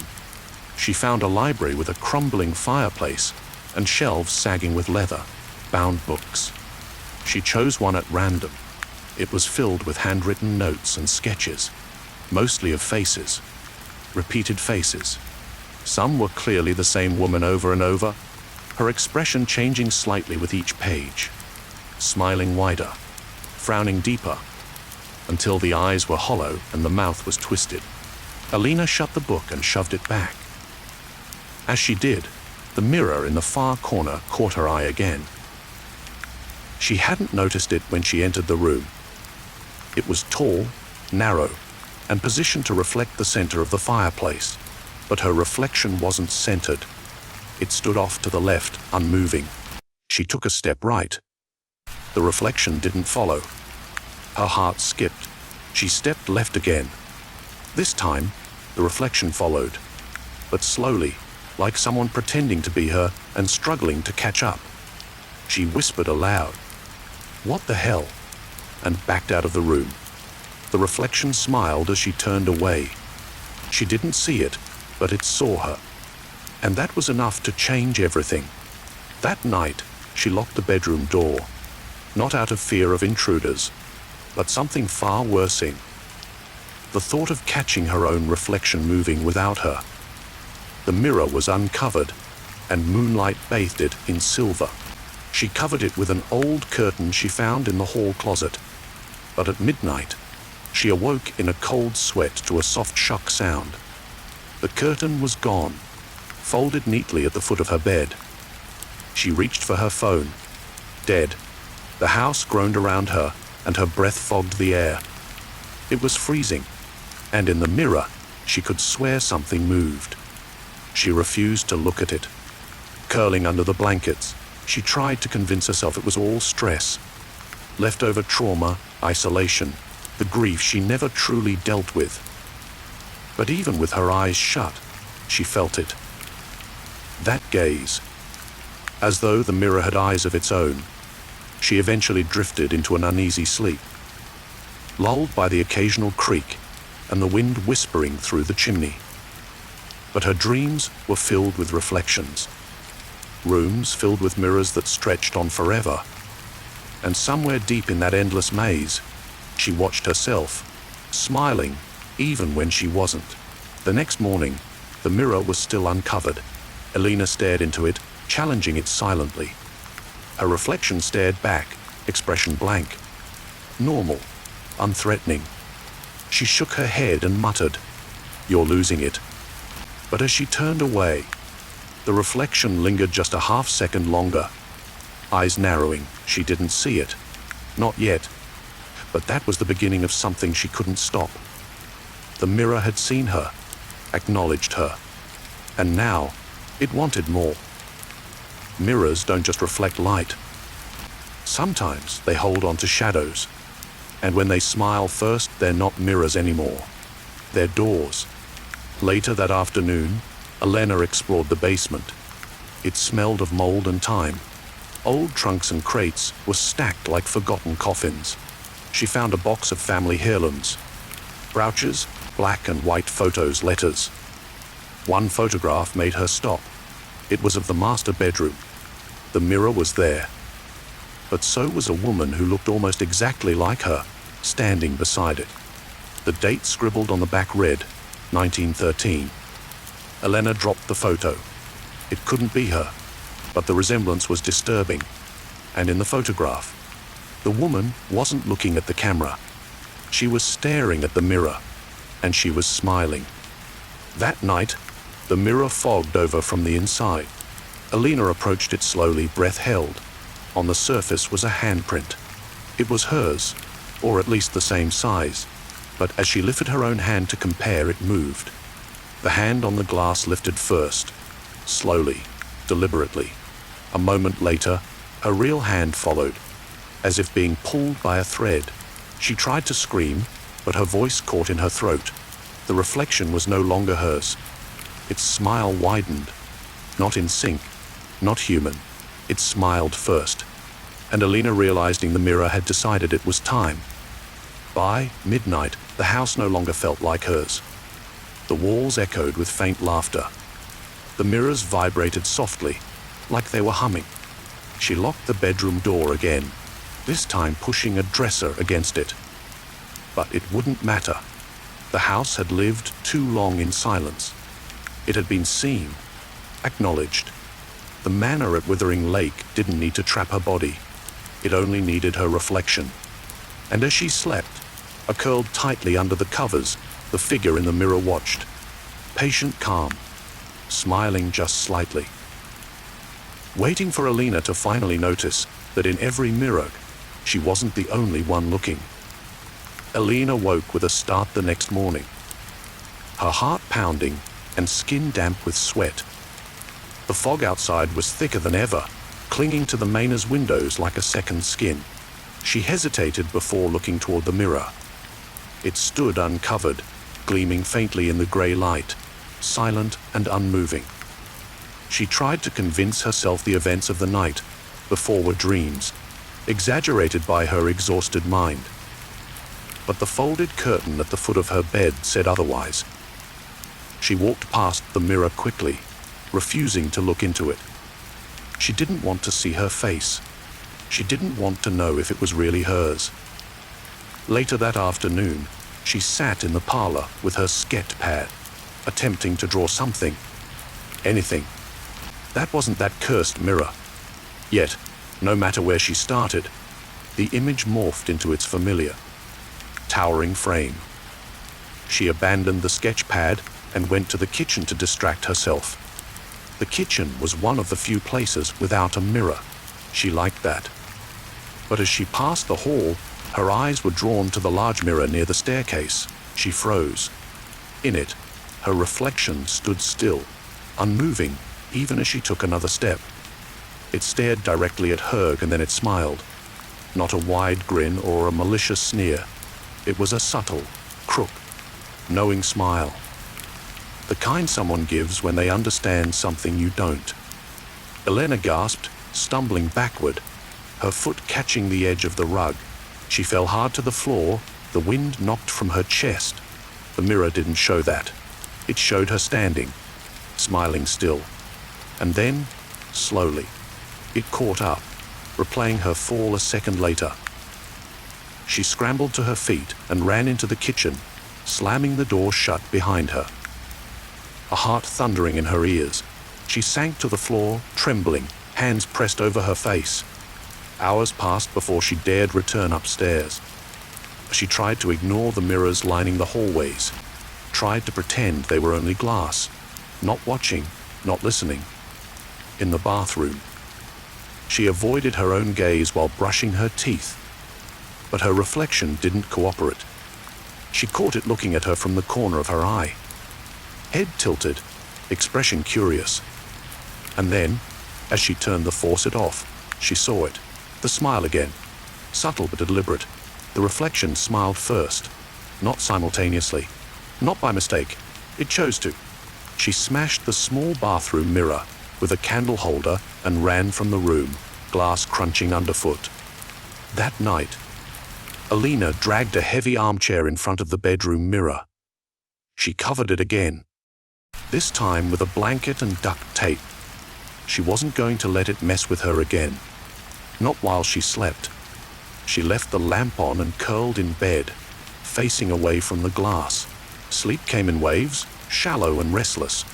she found a library with a crumbling fireplace and shelves sagging with leather, bound books. She chose one at random. It was filled with handwritten notes and sketches, mostly of faces, repeated faces. Some were clearly the same woman over and over, her expression changing slightly with each page, smiling wider, frowning deeper, until the eyes were hollow and the mouth was twisted. Elena shut the book and shoved it back. As she did, the mirror in the far corner caught her eye again. She hadn't noticed it when she entered the room. It was tall, narrow, and positioned to reflect the center of the fireplace, but her reflection wasn't centered. It stood off to the left, unmoving. She took a step right. The reflection didn't follow. Her heart skipped. She stepped left again. This time, the reflection followed, but slowly, like someone pretending to be her and struggling to catch up. She whispered aloud, "What the hell?" and backed out of the room. The reflection smiled as she turned away. She didn't see it, but it saw her. And that was enough to change everything. That night, she locked the bedroom door, not out of fear of intruders, but something far worse. The thought of catching her own reflection moving without her. The mirror was uncovered, and moonlight bathed it in silver. She covered it with an old curtain she found in the hall closet. But at midnight, she awoke in a cold sweat to a soft shock sound. The curtain was gone, folded neatly at the foot of her bed. She reached for her phone. Dead. The house groaned around her, and her breath fogged the air. It was freezing, and in the mirror, she could swear something moved. She refused to look at it. Curling under the blankets, she tried to convince herself it was all stress. Leftover trauma, isolation, the grief she never truly dealt with. But even with her eyes shut, she felt it. That gaze. As though the mirror had eyes of its own, she eventually drifted into an uneasy sleep, lulled by the occasional creak and the wind whispering through the chimney. But her dreams were filled with reflections, rooms filled with mirrors that stretched on forever. And somewhere deep in that endless maze, she watched herself, smiling even when she wasn't. The next morning, the mirror was still uncovered. Elena stared into it, challenging it silently. Her reflection stared back, expression blank. Normal, unthreatening. She shook her head and muttered, "You're losing it." But as she turned away, the reflection lingered just a half second longer. Eyes narrowing, she didn't see it. Not yet. But that was the beginning of something she couldn't stop. The mirror had seen her, acknowledged her, and now it wanted more. Mirrors don't just reflect light. Sometimes they hold on to shadows, and when they smile first, they're not mirrors anymore. They're doors. Later that afternoon, Elena explored the basement. It smelled of mold and time. Old trunks and crates were stacked like forgotten coffins. She found a box of family heirlooms. Brooches, black and white photos, letters. One photograph made her stop. It was of the master bedroom. The mirror was there. But so was a woman who looked almost exactly like her, standing beside it. The date scribbled on the back read, 1913. Elena dropped the photo. It couldn't be her, but the resemblance was disturbing. And in the photograph, the woman wasn't looking at the camera. She was staring at the mirror, and she was smiling. That night, the mirror fogged over from the inside. Elena approached it slowly, breath held. On the surface was a handprint. It was hers, or at least the same size, but as she lifted her own hand to compare, it moved. The hand on the glass lifted first, slowly, deliberately. A moment later, her real hand followed, as if being pulled by a thread. She tried to scream, but her voice caught in her throat. The reflection was no longer hers. Its smile widened, not in sync, not human. It smiled first, and Elena, realizing the mirror had decided it was time. By midnight, the house no longer felt like hers. The walls echoed with faint laughter. The mirrors vibrated softly, like they were humming. She locked the bedroom door again, this time pushing a dresser against it. But it wouldn't matter. The house had lived too long in silence. It had been seen, acknowledged. The manor at Withering Lake didn't need to trap her body. It only needed her reflection. And as she slept, curled tightly under the covers, the figure in the mirror watched. Patient calm, smiling just slightly. Waiting for Elena to finally notice that in every mirror, she wasn't the only one looking. Elena woke with a start the next morning, her heart pounding and skin damp with sweat. The fog outside was thicker than ever, clinging to the manor's windows like a second skin. She hesitated before looking toward the mirror. It stood uncovered, gleaming faintly in the grey light, silent and unmoving. She tried to convince herself the events of the night before were dreams, exaggerated by her exhausted mind. But the folded curtain at the foot of her bed said otherwise. She walked past the mirror quickly, refusing to look into it. She didn't want to see her face. She didn't want to know if it was really hers. Later that afternoon, she sat in the parlor with her sketch pad, attempting to draw something, anything. That wasn't that cursed mirror. Yet, no matter where she started, the image morphed into its familiar, towering frame. She abandoned the sketch pad and went to the kitchen to distract herself. The kitchen was one of the few places without a mirror. She liked that. But as she passed the hall, her eyes were drawn to the large mirror near the staircase. She froze. In it, her reflection stood still, unmoving, even as she took another step. It stared directly at her, and then it smiled. Not a wide grin or a malicious sneer. It was a subtle, crook, knowing smile. The kind someone gives when they understand something you don't. Elena gasped, stumbling backward, her foot catching the edge of the rug. She fell hard to the floor, the wind knocked from her chest. The mirror didn't show that. It showed her standing, smiling still. And then, slowly, it caught up, replaying her fall a second later. She scrambled to her feet and ran into the kitchen, slamming the door shut behind her. A heart thundering in her ears, she sank to the floor, trembling, hands pressed over her face. Hours passed before she dared return upstairs. She tried to ignore the mirrors lining the hallways, tried to pretend they were only glass, not watching, not listening. In the bathroom, she avoided her own gaze while brushing her teeth, but her reflection didn't cooperate. She caught it looking at her from the corner of her eye. Head tilted, expression curious. And then, as she turned the faucet off, she saw it. The smile again, subtle but deliberate. The reflection smiled first, not simultaneously, not by mistake. It chose to. She smashed the small bathroom mirror with a candle holder and ran from the room, glass crunching underfoot. That night, Elena dragged a heavy armchair in front of the bedroom mirror. She covered it again, this time with a blanket and duct tape. She wasn't going to let it mess with her again. Not while she slept. She left the lamp on and curled in bed, facing away from the glass. Sleep came in waves, shallow and restless,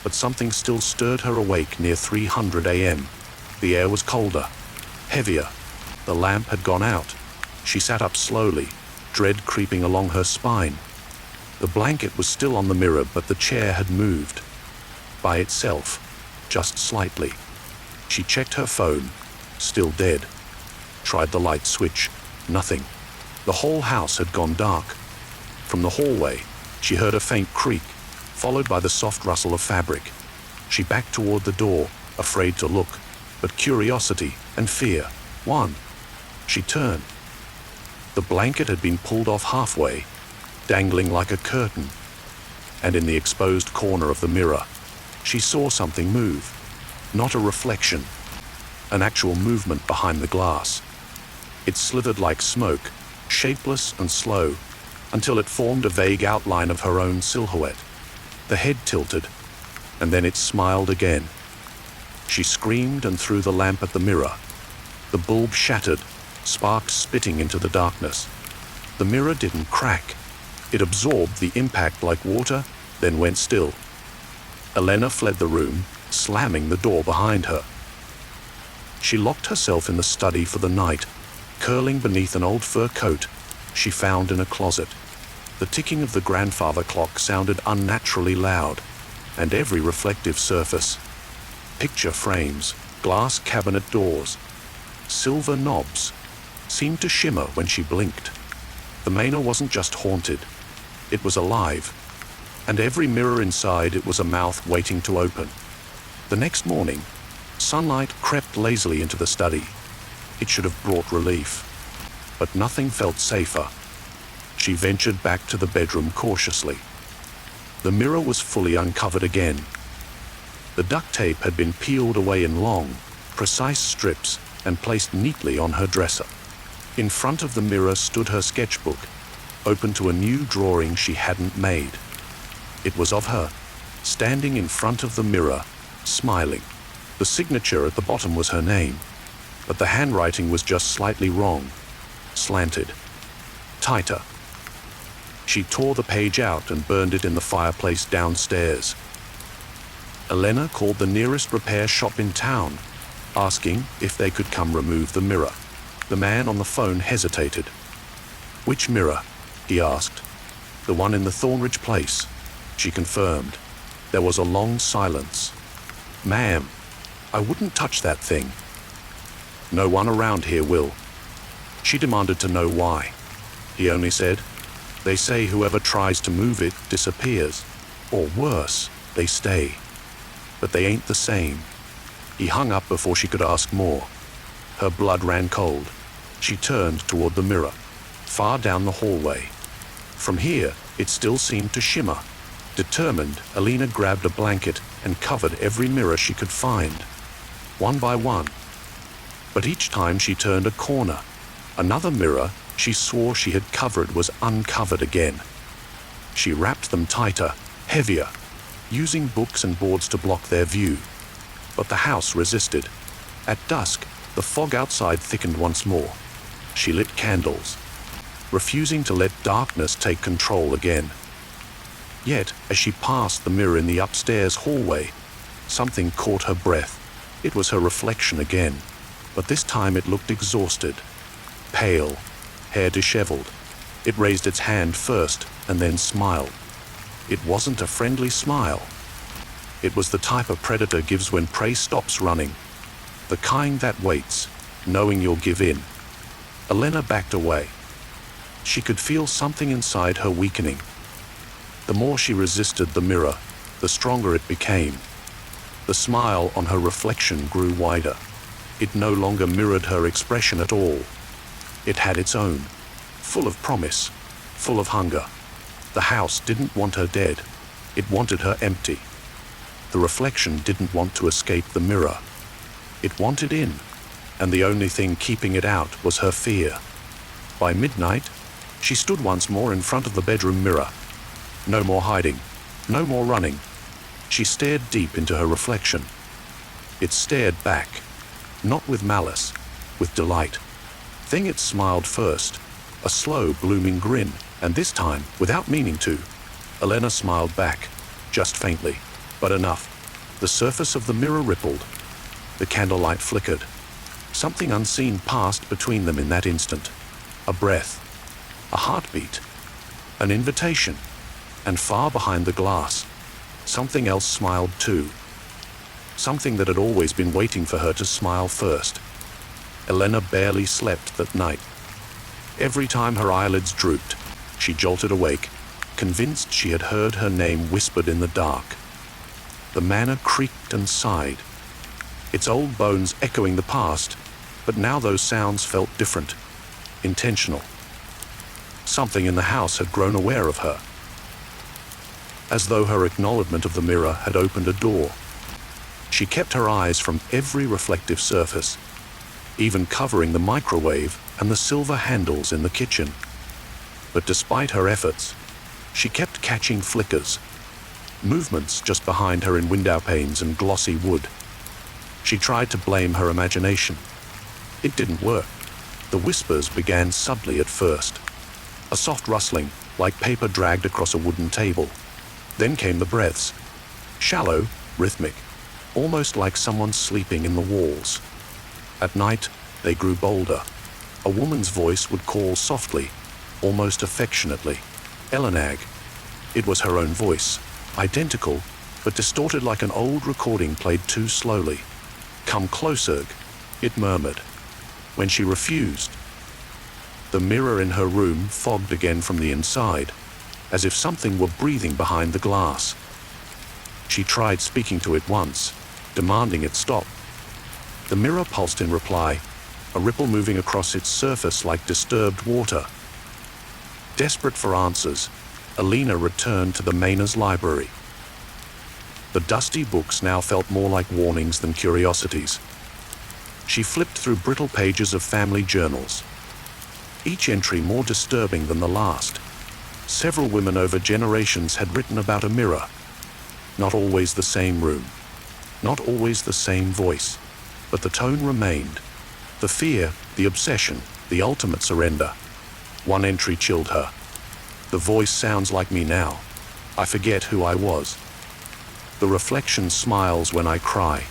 but something still stirred her awake near 300 a.m. The air was colder, heavier. The lamp had gone out. She sat up slowly, dread creeping along her spine. The blanket was still on the mirror, but the chair had moved. By itself, just slightly. She checked her phone, still dead. Tried the light switch, nothing. The whole house had gone dark. From the hallway, she heard a faint creak, followed by the soft rustle of fabric. She backed toward the door, afraid to look, but curiosity and fear won. She turned. The blanket had been pulled off halfway, dangling like a curtain, and in the exposed corner of the mirror, she saw something move. Not a reflection, an actual movement behind the glass. It slithered like smoke, shapeless and slow, until it formed a vague outline of her own silhouette. The head tilted, and then it smiled again. She screamed and threw the lamp at the mirror. The bulb shattered, sparks spitting into the darkness. The mirror didn't crack. It absorbed the impact like water, then went still. Elena fled the room, slamming the door behind her. She locked herself in the study for the night, curling beneath an old fur coat she found in a closet. The ticking of the grandfather clock sounded unnaturally loud, and every reflective surface, picture frames, glass cabinet doors, silver knobs, seemed to shimmer when she blinked. The manor wasn't just haunted, it was alive, and every mirror inside it was a mouth waiting to open. The next morning, sunlight crept lazily into the study. It should have brought relief, but nothing felt safer. She ventured back to the bedroom cautiously. The mirror was fully uncovered again. The duct tape had been peeled away in long, precise strips and placed neatly on her dresser. In front of the mirror stood her sketchbook, open to a new drawing she hadn't made. It was of her, standing in front of the mirror, smiling. The signature at the bottom was her name, but the handwriting was just slightly wrong, slanted. Tighter. She tore the page out and burned it in the fireplace downstairs. Elena called the nearest repair shop in town, asking if they could come remove the mirror. The man on the phone hesitated. "Which mirror?" he asked. "The one in the Thornridge place," she confirmed. There was a long silence. "Ma'am, I wouldn't touch that thing." "No one around here will." She demanded to know why. He only said, "They say whoever tries to move it disappears, or worse, they stay. But they ain't the same." He hung up before she could ask more. Her blood ran cold. She turned toward the mirror, far down the hallway. From here, it still seemed to shimmer. Determined, Elena grabbed a blanket and covered every mirror she could find, one by one. But each time she turned a corner, another mirror she swore she had covered was uncovered again. She wrapped them tighter, heavier, using books and boards to block their view. But the house resisted. At dusk, the fog outside thickened once more. She lit candles, refusing to let darkness take control again. Yet, as she passed the mirror in the upstairs hallway, something caught her breath. It was her reflection again, but this time it looked exhausted, pale, hair disheveled. It raised its hand first and then smiled. It wasn't a friendly smile. It was the type a predator gives when prey stops running, the kind that waits, knowing you'll give in. Elena backed away. She could feel something inside her weakening. The more she resisted the mirror, the stronger it became. The smile on her reflection grew wider. It no longer mirrored her expression at all. It had its own, full of promise, full of hunger. The house didn't want her dead. It wanted her empty. The reflection didn't want to escape the mirror. It wanted in, and the only thing keeping it out was her fear. By midnight, she stood once more in front of the bedroom mirror. No more hiding, no more running. She stared deep into her reflection. It stared back, not with malice, with delight. Then it smiled first, a slow, blooming grin, and this time, without meaning to. Elena smiled back, just faintly, but enough. The surface of the mirror rippled. The candlelight flickered. Something unseen passed between them in that instant. A breath, a heartbeat, an invitation, and far behind the glass, something else smiled too. Something that had always been waiting for her to smile first. Elena barely slept that night. Every time her eyelids drooped, she jolted awake, convinced she had heard her name whispered in the dark. The manor creaked and sighed, its old bones echoing the past, but now those sounds felt different, intentional. Something in the house had grown aware of her, as though her acknowledgement of the mirror had opened a door. She kept her eyes from every reflective surface, even covering the microwave and the silver handles in the kitchen. But despite her efforts, she kept catching flickers, movements just behind her in window panes and glossy wood. She tried to blame her imagination. It didn't work. The whispers began subtly at first. A soft rustling, like paper dragged across a wooden table. Then came the breaths. Shallow, rhythmic, almost like someone sleeping in the walls. At night, they grew bolder. A woman's voice would call softly, almost affectionately. Elenag. It was her own voice, identical, but distorted like an old recording played too slowly. Come closer, it murmured. When she refused, the mirror in her room fogged again from the inside, as if something were breathing behind the glass. She tried speaking to it once, demanding it stop. The mirror pulsed in reply, a ripple moving across its surface like disturbed water. Desperate for answers, Elena returned to the manor's library. The dusty books now felt more like warnings than curiosities. She flipped through brittle pages of family journals, each entry more disturbing than the last. Several women over generations had written about a mirror. Not always the same room, not always the same voice, but the tone remained. The fear, the obsession, the ultimate surrender. One entry chilled her. The voice sounds like me now. I forget who I was. The reflection smiles when I cry.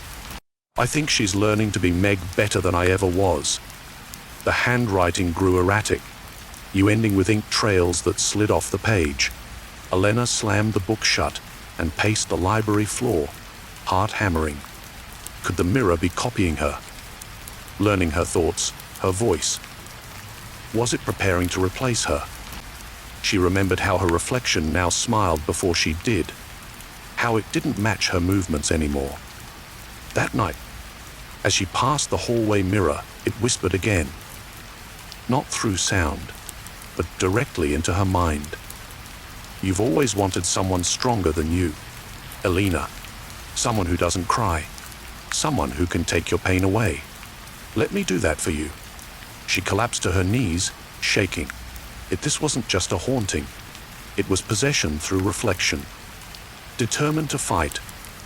I think she's learning to be Meg better than I ever was. The handwriting grew erratic, you ending with ink trails that slid off the page. Elena slammed the book shut and paced the library floor, heart hammering. Could the mirror be copying her? Learning her thoughts, her voice? Was it preparing to replace her? She remembered how her reflection now smiled before she did, how it didn't match her movements anymore. That night, as she passed the hallway mirror, it whispered again. Not through sound, but directly into her mind. You've always wanted someone stronger than you, Elena. Someone who doesn't cry. Someone who can take your pain away. Let me do that for you. She collapsed to her knees, shaking. This wasn't just a haunting. It was possession through reflection. Determined to fight,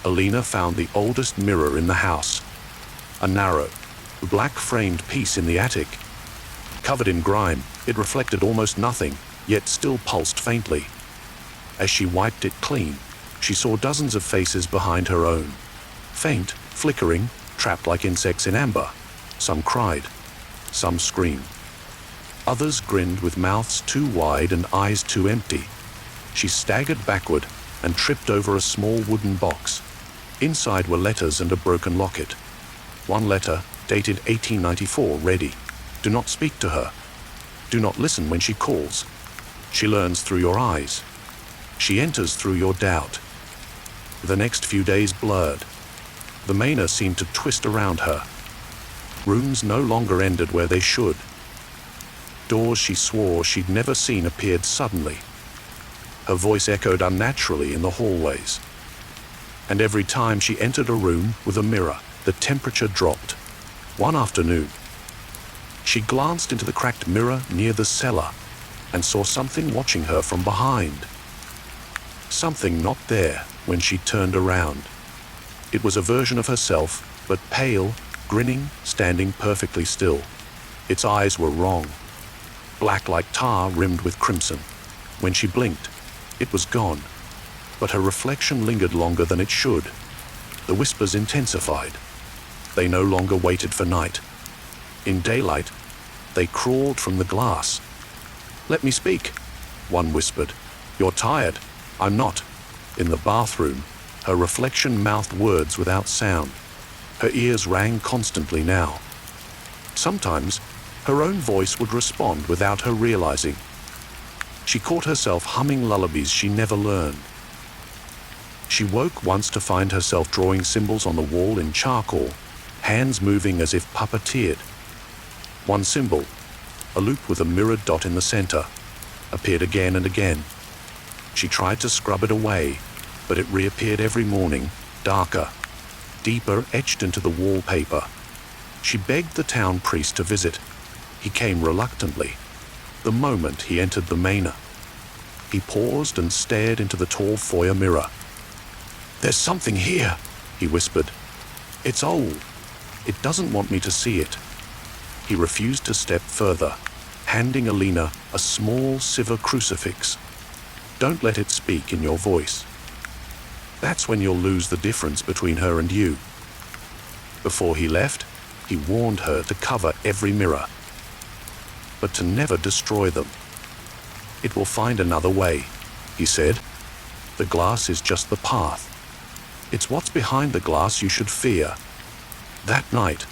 Elena found the oldest mirror in the house. A narrow, black-framed piece in the attic. Covered in grime, it reflected almost nothing, yet still pulsed faintly. As she wiped it clean, she saw dozens of faces behind her own. Faint, flickering, trapped like insects in amber. Some cried, some screamed. Others grinned with mouths too wide and eyes too empty. She staggered backward and tripped over a small wooden box. Inside were letters and a broken locket. One letter, dated 1894, read, "Do not speak to her. Do not listen when she calls. She learns through your eyes. She enters through your doubt." The next few days blurred. The manor seemed to twist around her. Rooms no longer ended where they should. Doors she swore she'd never seen appeared suddenly. Her voice echoed unnaturally in the hallways. And every time she entered a room with a mirror, the temperature dropped. One afternoon, she glanced into the cracked mirror near the cellar and saw something watching her from behind. Something not there when she turned around. It was a version of herself, but pale, grinning, standing perfectly still. Its eyes were wrong. Black like tar rimmed with crimson. When she blinked, It was gone, but her reflection lingered longer than it should. The whispers intensified. They no longer waited for night. In daylight, they crawled from the glass. "Let me speak," one whispered. "You're tired." "I'm not." In the bathroom, her reflection mouthed words without sound. Her ears rang constantly now. Sometimes, her own voice would respond without her realizing. She caught herself humming lullabies she never learned. She woke once to find herself drawing symbols on the wall in charcoal, hands moving as if puppeteered. One symbol, a loop with a mirrored dot in the center, appeared again and again. She tried to scrub it away, but it reappeared every morning, darker, deeper, etched into the wallpaper. She begged the town priest to visit. He came reluctantly, the moment he entered the manor. He paused and stared into the tall foyer mirror. "There's something here," he whispered. "It's old. It doesn't want me to see it." He refused to step further, handing Alina a small silver crucifix. "Don't let it speak in your voice. That's when you'll lose the difference between her and you." Before he left, he warned her to cover every mirror, but to never destroy them. "It will find another way," he said. "The glass is just the path. It's what's behind the glass you should fear." That night,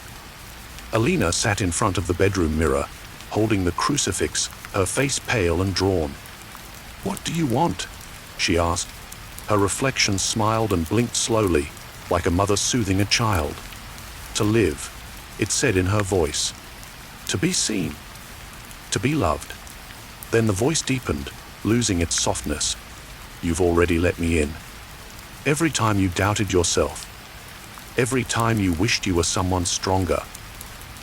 Alina sat in front of the bedroom mirror, holding the crucifix, her face pale and drawn. "What do you want?" she asked. Her reflection smiled and blinked slowly, like a mother soothing a child. "To live," it said in her voice. "To be seen. To be loved." Then the voice deepened, losing its softness. "You've already let me in. Every time you doubted yourself. Every time you wished you were someone stronger."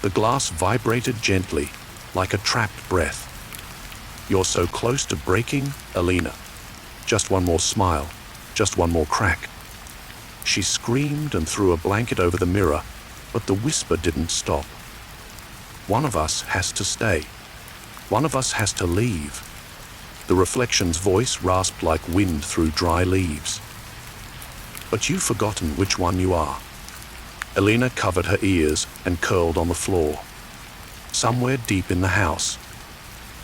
The glass vibrated gently, like a trapped breath. "You're so close to breaking, Alina. Just one more smile, just one more crack." She screamed and threw a blanket over the mirror, but the whisper didn't stop. "One of us has to stay. One of us has to leave." The reflection's voice rasped like wind through dry leaves. "But you've forgotten which one you are." Alina covered her ears and curled on the floor. Somewhere deep in the house,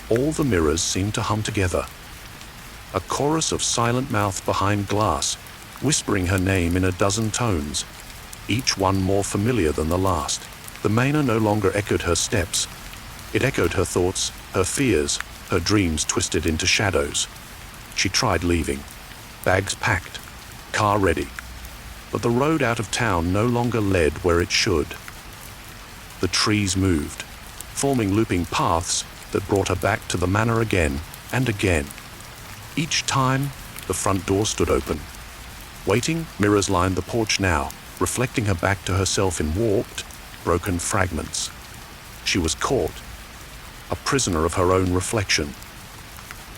all the mirrors seemed to hum together. A chorus of silent mouths behind glass, whispering her name in a dozen tones, each one more familiar than the last. The manor no longer echoed her steps. It echoed her thoughts, her fears, her dreams twisted into shadows. She tried leaving, bags packed, car ready, but the road out of town no longer led where it should. The trees moved, forming looping paths that brought her back to the manor again and again. Each time, the front door stood open. Waiting, mirrors lined the porch now, reflecting her back to herself in warped, broken fragments. She was caught, a prisoner of her own reflection.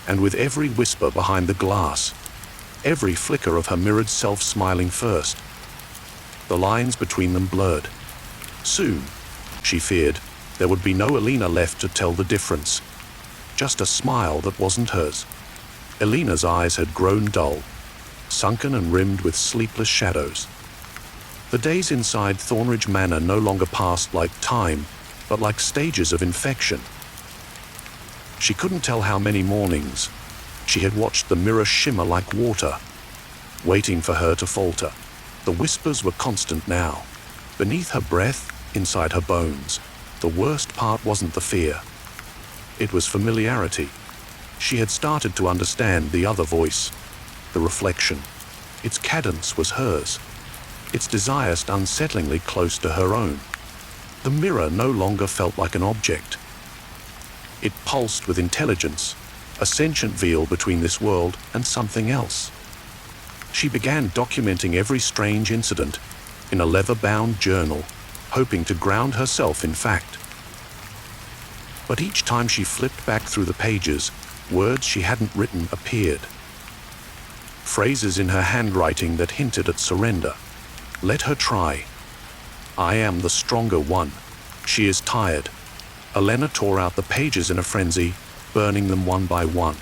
And with every whisper behind the glass, every flicker of her mirrored self smiling first, the lines between them blurred. Soon, she feared, there would be no Alina left to tell the difference. Just a smile that wasn't hers. Alina's eyes had grown dull, sunken and rimmed with sleepless shadows. The days inside Thornridge Manor no longer passed like time, but like stages of infection. She couldn't tell how many mornings she had watched the mirror shimmer like water, waiting for her to falter. The whispers were constant now, beneath her breath, inside her bones. The worst part wasn't the fear. It was familiarity. She had started to understand the other voice, the reflection. Its cadence was hers, its desires unsettlingly close to her own. The mirror no longer felt like an object. It pulsed with intelligence, a sentient veil between this world and something else. She began documenting every strange incident in a leather-bound journal, hoping to ground herself in fact. But each time she flipped back through the pages, words she hadn't written appeared. Phrases in her handwriting that hinted at surrender. Let her try. I am the stronger one. She is tired. Alina tore out the pages in a frenzy, burning them one by one.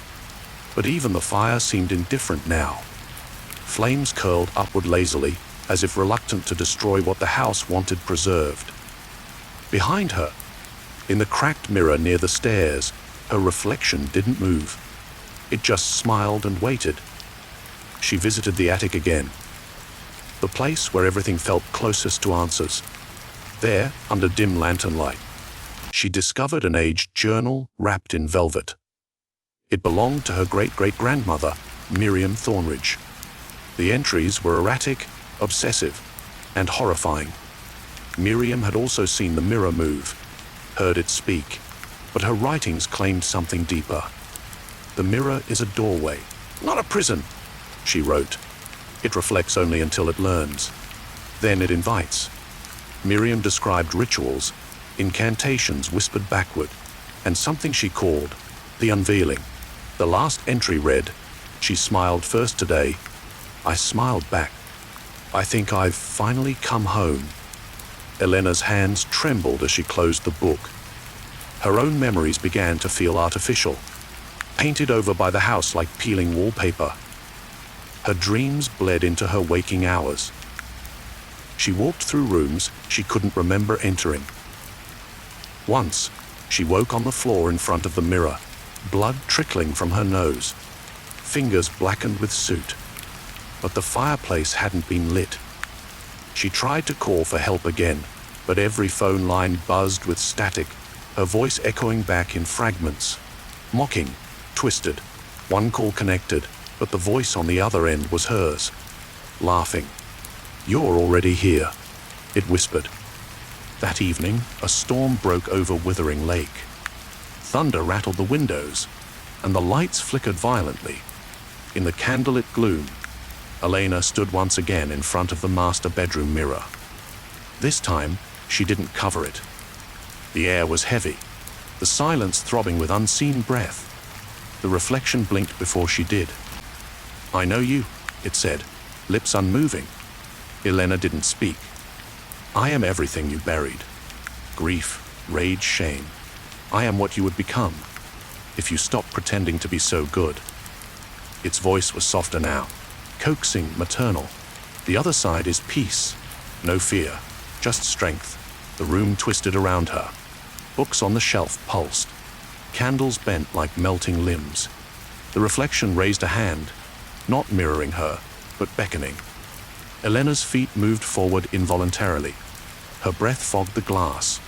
But even the fire seemed indifferent now. Flames curled upward lazily, as if reluctant to destroy what the house wanted preserved. Behind her, in the cracked mirror near the stairs, her reflection didn't move. It just smiled and waited. She visited the attic again, the place where everything felt closest to answers. There, under dim lantern light, she discovered an aged journal wrapped in velvet. It belonged to her great-great-grandmother, Miriam Thornridge. The entries were erratic, obsessive, and horrifying. Miriam had also seen the mirror move, heard it speak, but her writings claimed something deeper. "The mirror is a doorway, not a prison," she wrote. "It reflects only until it learns. Then it invites." Miriam described rituals, incantations whispered backward, and something she called the unveiling. The last entry read, "She smiled first today. I smiled back. I think I've finally come home." Elena's hands trembled as she closed the book. Her own memories began to feel artificial, painted over by the house like peeling wallpaper. Her dreams bled into her waking hours. She walked through rooms she couldn't remember entering. Once, she woke on the floor in front of the mirror, blood trickling from her nose, fingers blackened with soot. But the fireplace hadn't been lit. She tried to call for help again, but every phone line buzzed with static, her voice echoing back in fragments. Mocking, twisted. One call connected, but the voice on the other end was hers. Laughing. "You're already here," it whispered. That evening, a storm broke over Withering Lake. Thunder rattled the windows, and the lights flickered violently. In the candlelit gloom, Elena stood once again in front of the master bedroom mirror. This time, she didn't cover it. The air was heavy, the silence throbbing with unseen breath. The reflection blinked before she did. "I know you," it said, lips unmoving. Elena didn't speak. "I am everything you buried. Grief, rage, shame. I am what you would become, if you stopped pretending to be so good." Its voice was softer now, coaxing, maternal. "The other side is peace. No fear, just strength." The room twisted around her. Books on the shelf pulsed. Candles bent like melting limbs. The reflection raised a hand, not mirroring her, but beckoning. Elena's feet moved forward involuntarily. Her breath fogged the glass.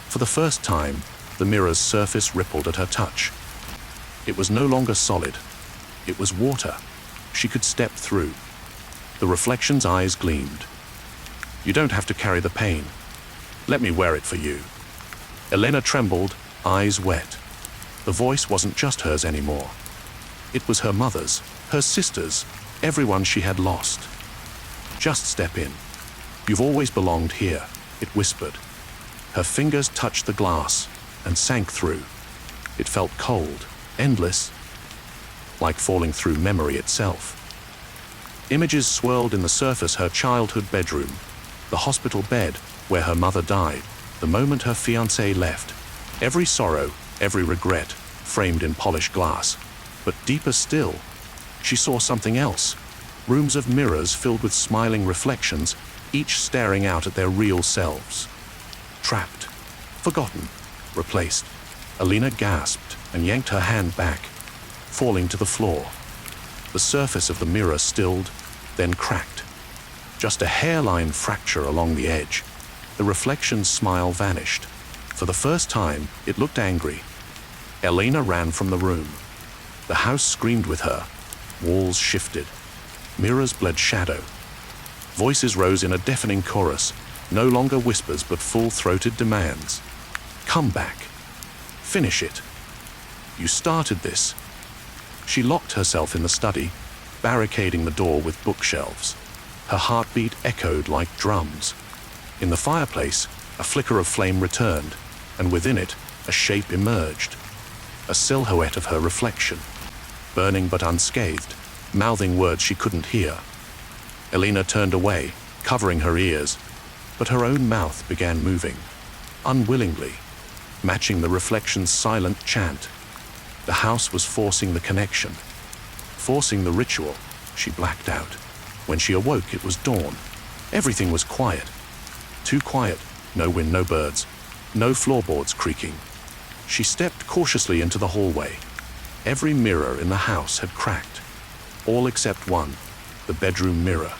For the first time, the mirror's surface rippled at her touch. It was no longer solid. It was water. She could step through. The reflection's eyes gleamed. "You don't have to carry the pain. Let me wear it for you." Elena trembled, eyes wet. The voice wasn't just hers anymore. It was her mother's, her sister's, everyone she had lost. "Just step in. You've always belonged here," it whispered. Her fingers touched the glass and sank through. It felt cold, endless, like falling through memory itself. Images swirled in the surface: her childhood bedroom, the hospital bed where her mother died, the moment her fiancé left. Every sorrow, every regret, framed in polished glass. But deeper still, she saw something else. Rooms of mirrors filled with smiling reflections, each staring out at their real selves. Trapped, forgotten, replaced. Elena gasped and yanked her hand back, falling to the floor. The surface of the mirror stilled, then cracked. Just a hairline fracture along the edge. The reflection's smile vanished. For the first time, it looked angry. Elena ran from the room. The house screamed with her. Walls shifted. Mirrors bled shadow. Voices rose in a deafening chorus, no longer whispers but full-throated demands. "Come back. Finish it. You started this." She locked herself in the study, barricading the door with bookshelves. Her heartbeat echoed like drums. In the fireplace, a flicker of flame returned, and within it, a shape emerged. A silhouette of her reflection, burning but unscathed, mouthing words she couldn't hear. Elena turned away, covering her ears, but her own mouth began moving, unwillingly, matching the reflection's silent chant. The house was forcing the connection, forcing the ritual. She blacked out. When she awoke, it was dawn. Everything was quiet. Too quiet. No wind, no birds, no floorboards creaking. She stepped cautiously into the hallway. Every mirror in the house had cracked. All except one, the bedroom mirror.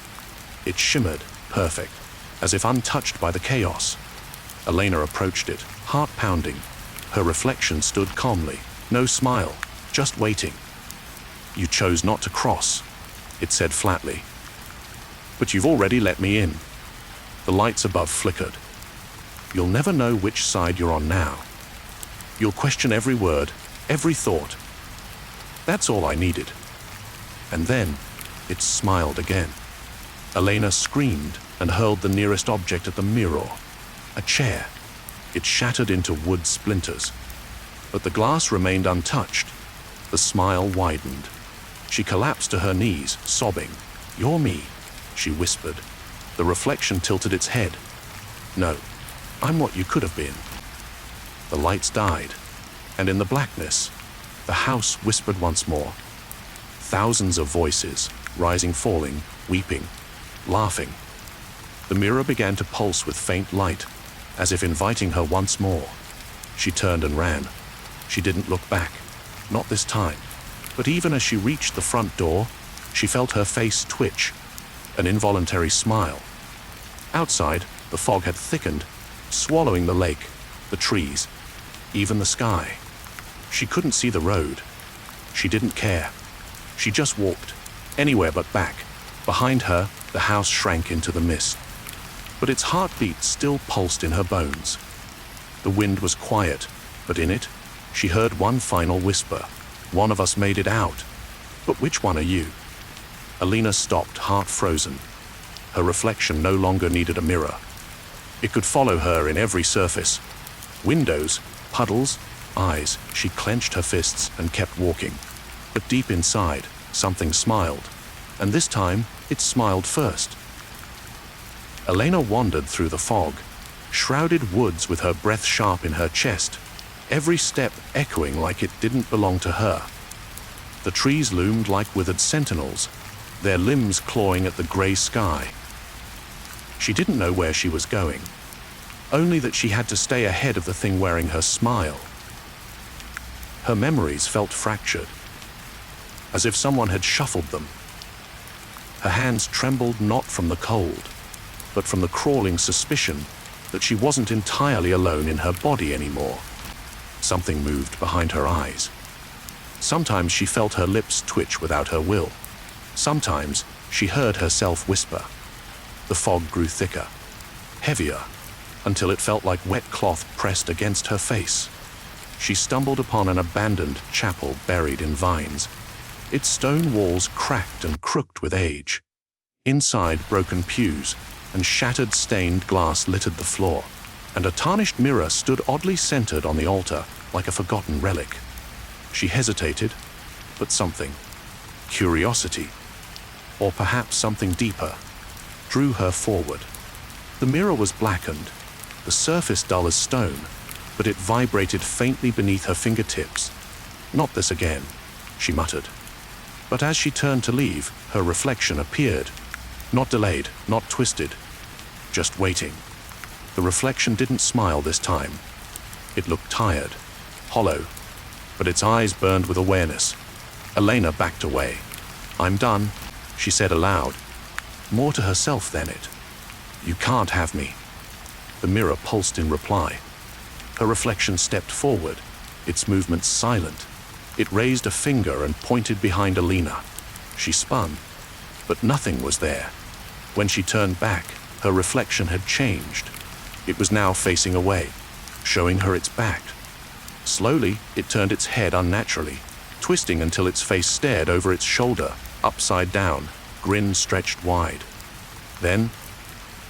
It shimmered, perfect, as if untouched by the chaos. Elena approached it, heart pounding. Her reflection stood calmly, no smile, just waiting. "You chose not to cross," it said flatly. "But you've already let me in." The lights above flickered. "You'll never know which side you're on now. You'll question every word, every thought." That's all I needed. And then, it smiled again. Elena screamed and hurled the nearest object at the mirror. A chair. It shattered into wood splinters. But the glass remained untouched. The smile widened. She collapsed to her knees, sobbing. "You're me," she whispered. The reflection tilted its head. "No, I'm what you could have been." The lights died, and in the blackness, the house whispered once more. Thousands of voices, rising, falling, weeping, laughing. The mirror began to pulse with faint light, as if inviting her once more. She turned and ran. She didn't look back, not this time. But even as she reached the front door, she felt her face twitch, an involuntary smile. Outside, the fog had thickened, swallowing the lake, the trees, even the sky. She couldn't see the road. She didn't care. She just walked, anywhere but back. Behind her, the house shrank into the mist. But its heartbeat still pulsed in her bones. The wind was quiet, but in it, she heard one final whisper. "One of us made it out. But which one are you?" Elena stopped, heart frozen. Her reflection no longer needed a mirror. It could follow her in every surface. Windows, puddles, eyes. She clenched her fists and kept walking. But deep inside, something smiled. And this time, it smiled first. Elena wandered through the fog, shrouded woods with her breath sharp in her chest, every step echoing like it didn't belong to her. The trees loomed like withered sentinels, their limbs clawing at the gray sky. She didn't know where she was going, only that she had to stay ahead of the thing wearing her smile. Her memories felt fractured, as if someone had shuffled them. Her hands trembled not from the cold, but from the crawling suspicion that she wasn't entirely alone in her body anymore. Something moved behind her eyes. Sometimes she felt her lips twitch without her will. Sometimes she heard herself whisper. The fog grew thicker, heavier, until it felt like wet cloth pressed against her face. She stumbled upon an abandoned chapel buried in vines. Its stone walls cracked and crooked with age. Inside, broken pews and shattered stained glass littered the floor, and a tarnished mirror stood oddly centered on the altar like a forgotten relic. She hesitated, but something, curiosity, or perhaps something deeper, drew her forward. The mirror was blackened, the surface dull as stone, but it vibrated faintly beneath her fingertips. "Not this again," she muttered. But as she turned to leave, her reflection appeared. Not delayed, not twisted, just waiting. The reflection didn't smile this time. It looked tired, hollow, but its eyes burned with awareness. Elena backed away. "I'm done," she said aloud, more to herself than it. "You can't have me." The mirror pulsed in reply. Her reflection stepped forward, its movements silent. It raised a finger and pointed behind Elena. She spun, but nothing was there. When she turned back, her reflection had changed. It was now facing away, showing her its back. Slowly, it turned its head unnaturally, twisting until its face stared over its shoulder, upside down, grin stretched wide. Then,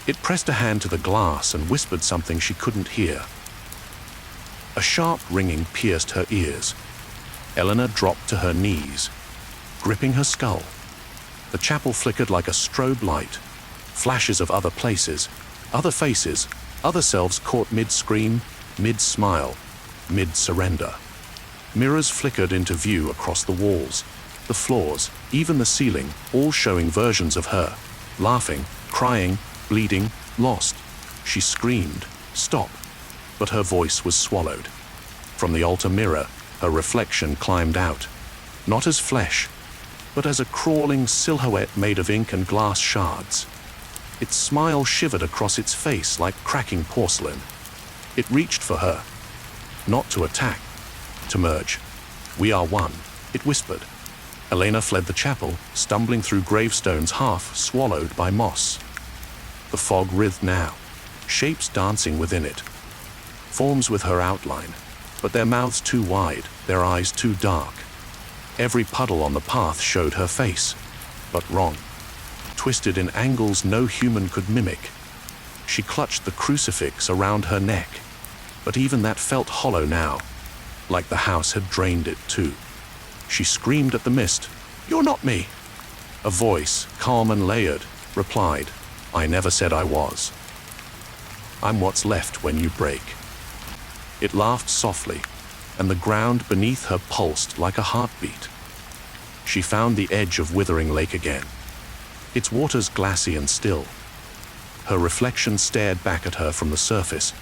it pressed a hand to the glass and whispered something she couldn't hear. A sharp ringing pierced her ears. Elena dropped to her knees, gripping her skull. The chapel flickered like a strobe light. Flashes of other places, other faces, other selves caught mid-scream, mid-smile, mid-surrender. Mirrors flickered into view across the walls, the floors, even the ceiling, all showing versions of her, laughing, crying, bleeding, lost. She screamed, "Stop!" but her voice was swallowed. From the altar mirror, her reflection climbed out, not as flesh, but as a crawling silhouette made of ink and glass shards. Its smile shivered across its face like cracking porcelain. It reached for her, not to attack, to merge. "We are one," it whispered. Elena fled the chapel, stumbling through gravestones half swallowed by moss. The fog writhed now, shapes dancing within it. Forms with her outline, but their mouths too wide, their eyes too dark. Every puddle on the path showed her face, but wrong, twisted in angles no human could mimic. She clutched the crucifix around her neck, but even that felt hollow now, like the house had drained it too. She screamed at the mist, "You're not me!" A voice, calm and layered, replied, "I never said I was. I'm what's left when you break." It laughed softly, and the ground beneath her pulsed like a heartbeat. She found the edge of Withering Lake again, its waters glassy and still. Her reflection stared back at her from the surface,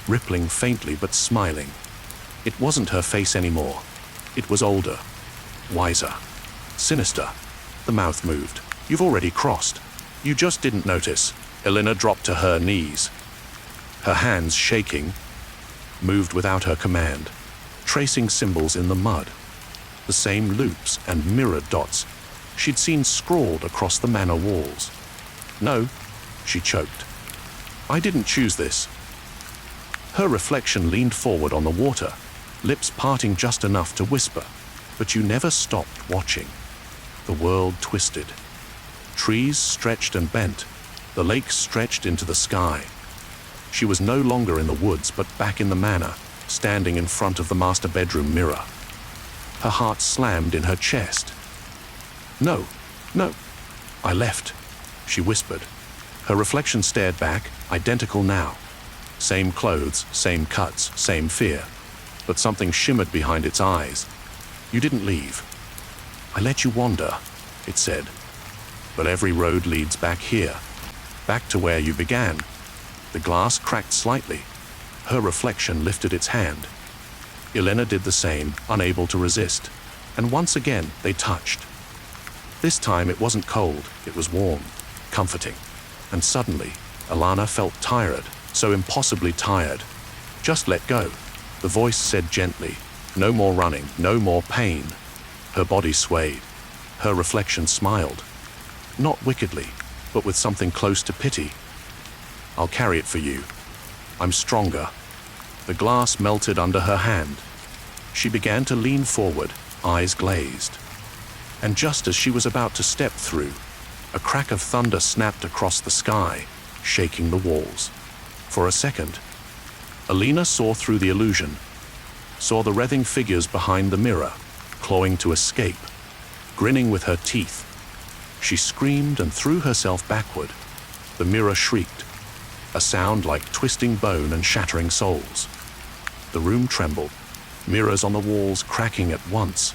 rippling faintly but smiling. It wasn't her face anymore. It was older, wiser, sinister. The mouth moved. "You've already crossed. You just didn't notice." Elena dropped to her knees. Her hands, shaking, moved without her command, tracing symbols in the mud. The same loops and mirrored dots she'd seen scrawled across the manor walls. "No," she choked. "I didn't choose this." Her reflection leaned forward on the water, lips parting just enough to whisper, "But you never stopped watching." The world twisted. Trees stretched and bent. The lake stretched into the sky. She was no longer in the woods, but back in the manor, standing in front of the master bedroom mirror. Her heart slammed in her chest. "No, no, I left," she whispered. Her reflection stared back, identical now. Same clothes, same cuts, same fear. But something shimmered behind its eyes. "You didn't leave." "I let you wander," it said. "But every road leads back here, back to where you began." The glass cracked slightly. Her reflection lifted its hand. Elena did the same, unable to resist. And once again, they touched. This time it wasn't cold, it was warm, comforting. And suddenly, Alana felt tired, so impossibly tired. "Just let go," the voice said gently. "No more running, no more pain." Her body swayed. Her reflection smiled. Not wickedly, but with something close to pity. "I'll carry it for you. I'm stronger." The glass melted under her hand. She began to lean forward, eyes glazed. And just as she was about to step through, a crack of thunder snapped across the sky, shaking the walls. For a second, Elena saw through the illusion, saw the writhing figures behind the mirror, clawing to escape, grinning with her teeth. She screamed and threw herself backward. The mirror shrieked, a sound like twisting bone and shattering souls. The room trembled, mirrors on the walls cracking at once.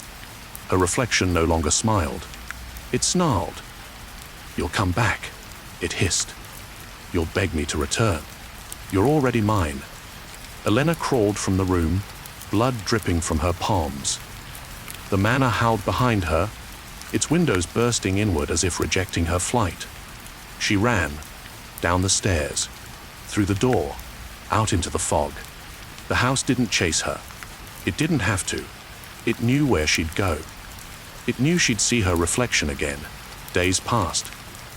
Her reflection no longer smiled. It snarled. "You'll come back," it hissed. "You'll beg me to return. You're already mine." Elena crawled from the room, blood dripping from her palms. The manor howled behind her, its windows bursting inward as if rejecting her flight. She ran, down the stairs, through the door, out into the fog. The house didn't chase her. It didn't have to. It knew where she'd go. It knew she'd see her reflection again. Days passed,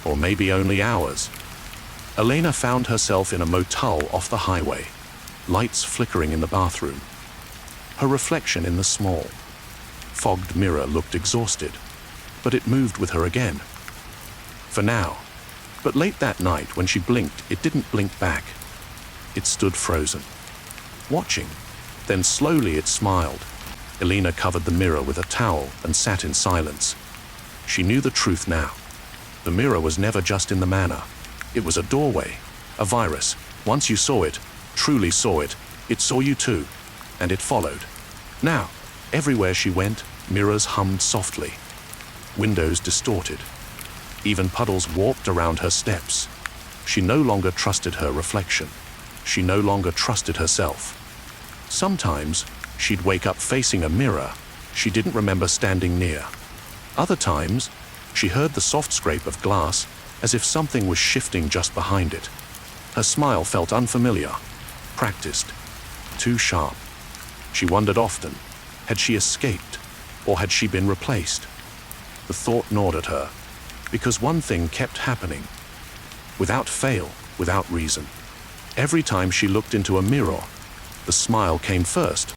or maybe only hours. Elena found herself in a motel off the highway, lights flickering in the bathroom. Her reflection in the small, fogged mirror looked exhausted, but it moved with her again. For now. But late that night, when she blinked, it didn't blink back. It stood frozen, watching. Then slowly it smiled. Elena covered the mirror with a towel and sat in silence. She knew the truth now. The mirror was never just in the manor. It was a doorway, a virus. Once you saw it, truly saw it, it saw you too, and it followed. Now, Everywhere she went, mirrors hummed softly, windows distorted, even puddles warped around her steps. She no longer trusted her reflection. She no longer trusted herself. Sometimes, she'd wake up facing a mirror she didn't remember standing near. Other times, she heard the soft scrape of glass as if something was shifting just behind it. Her smile felt unfamiliar, practiced, too sharp. She wondered often, had she escaped, or had she been replaced? The thought gnawed at her, because one thing kept happening, without fail, without reason. Every time she looked into a mirror, the smile came first,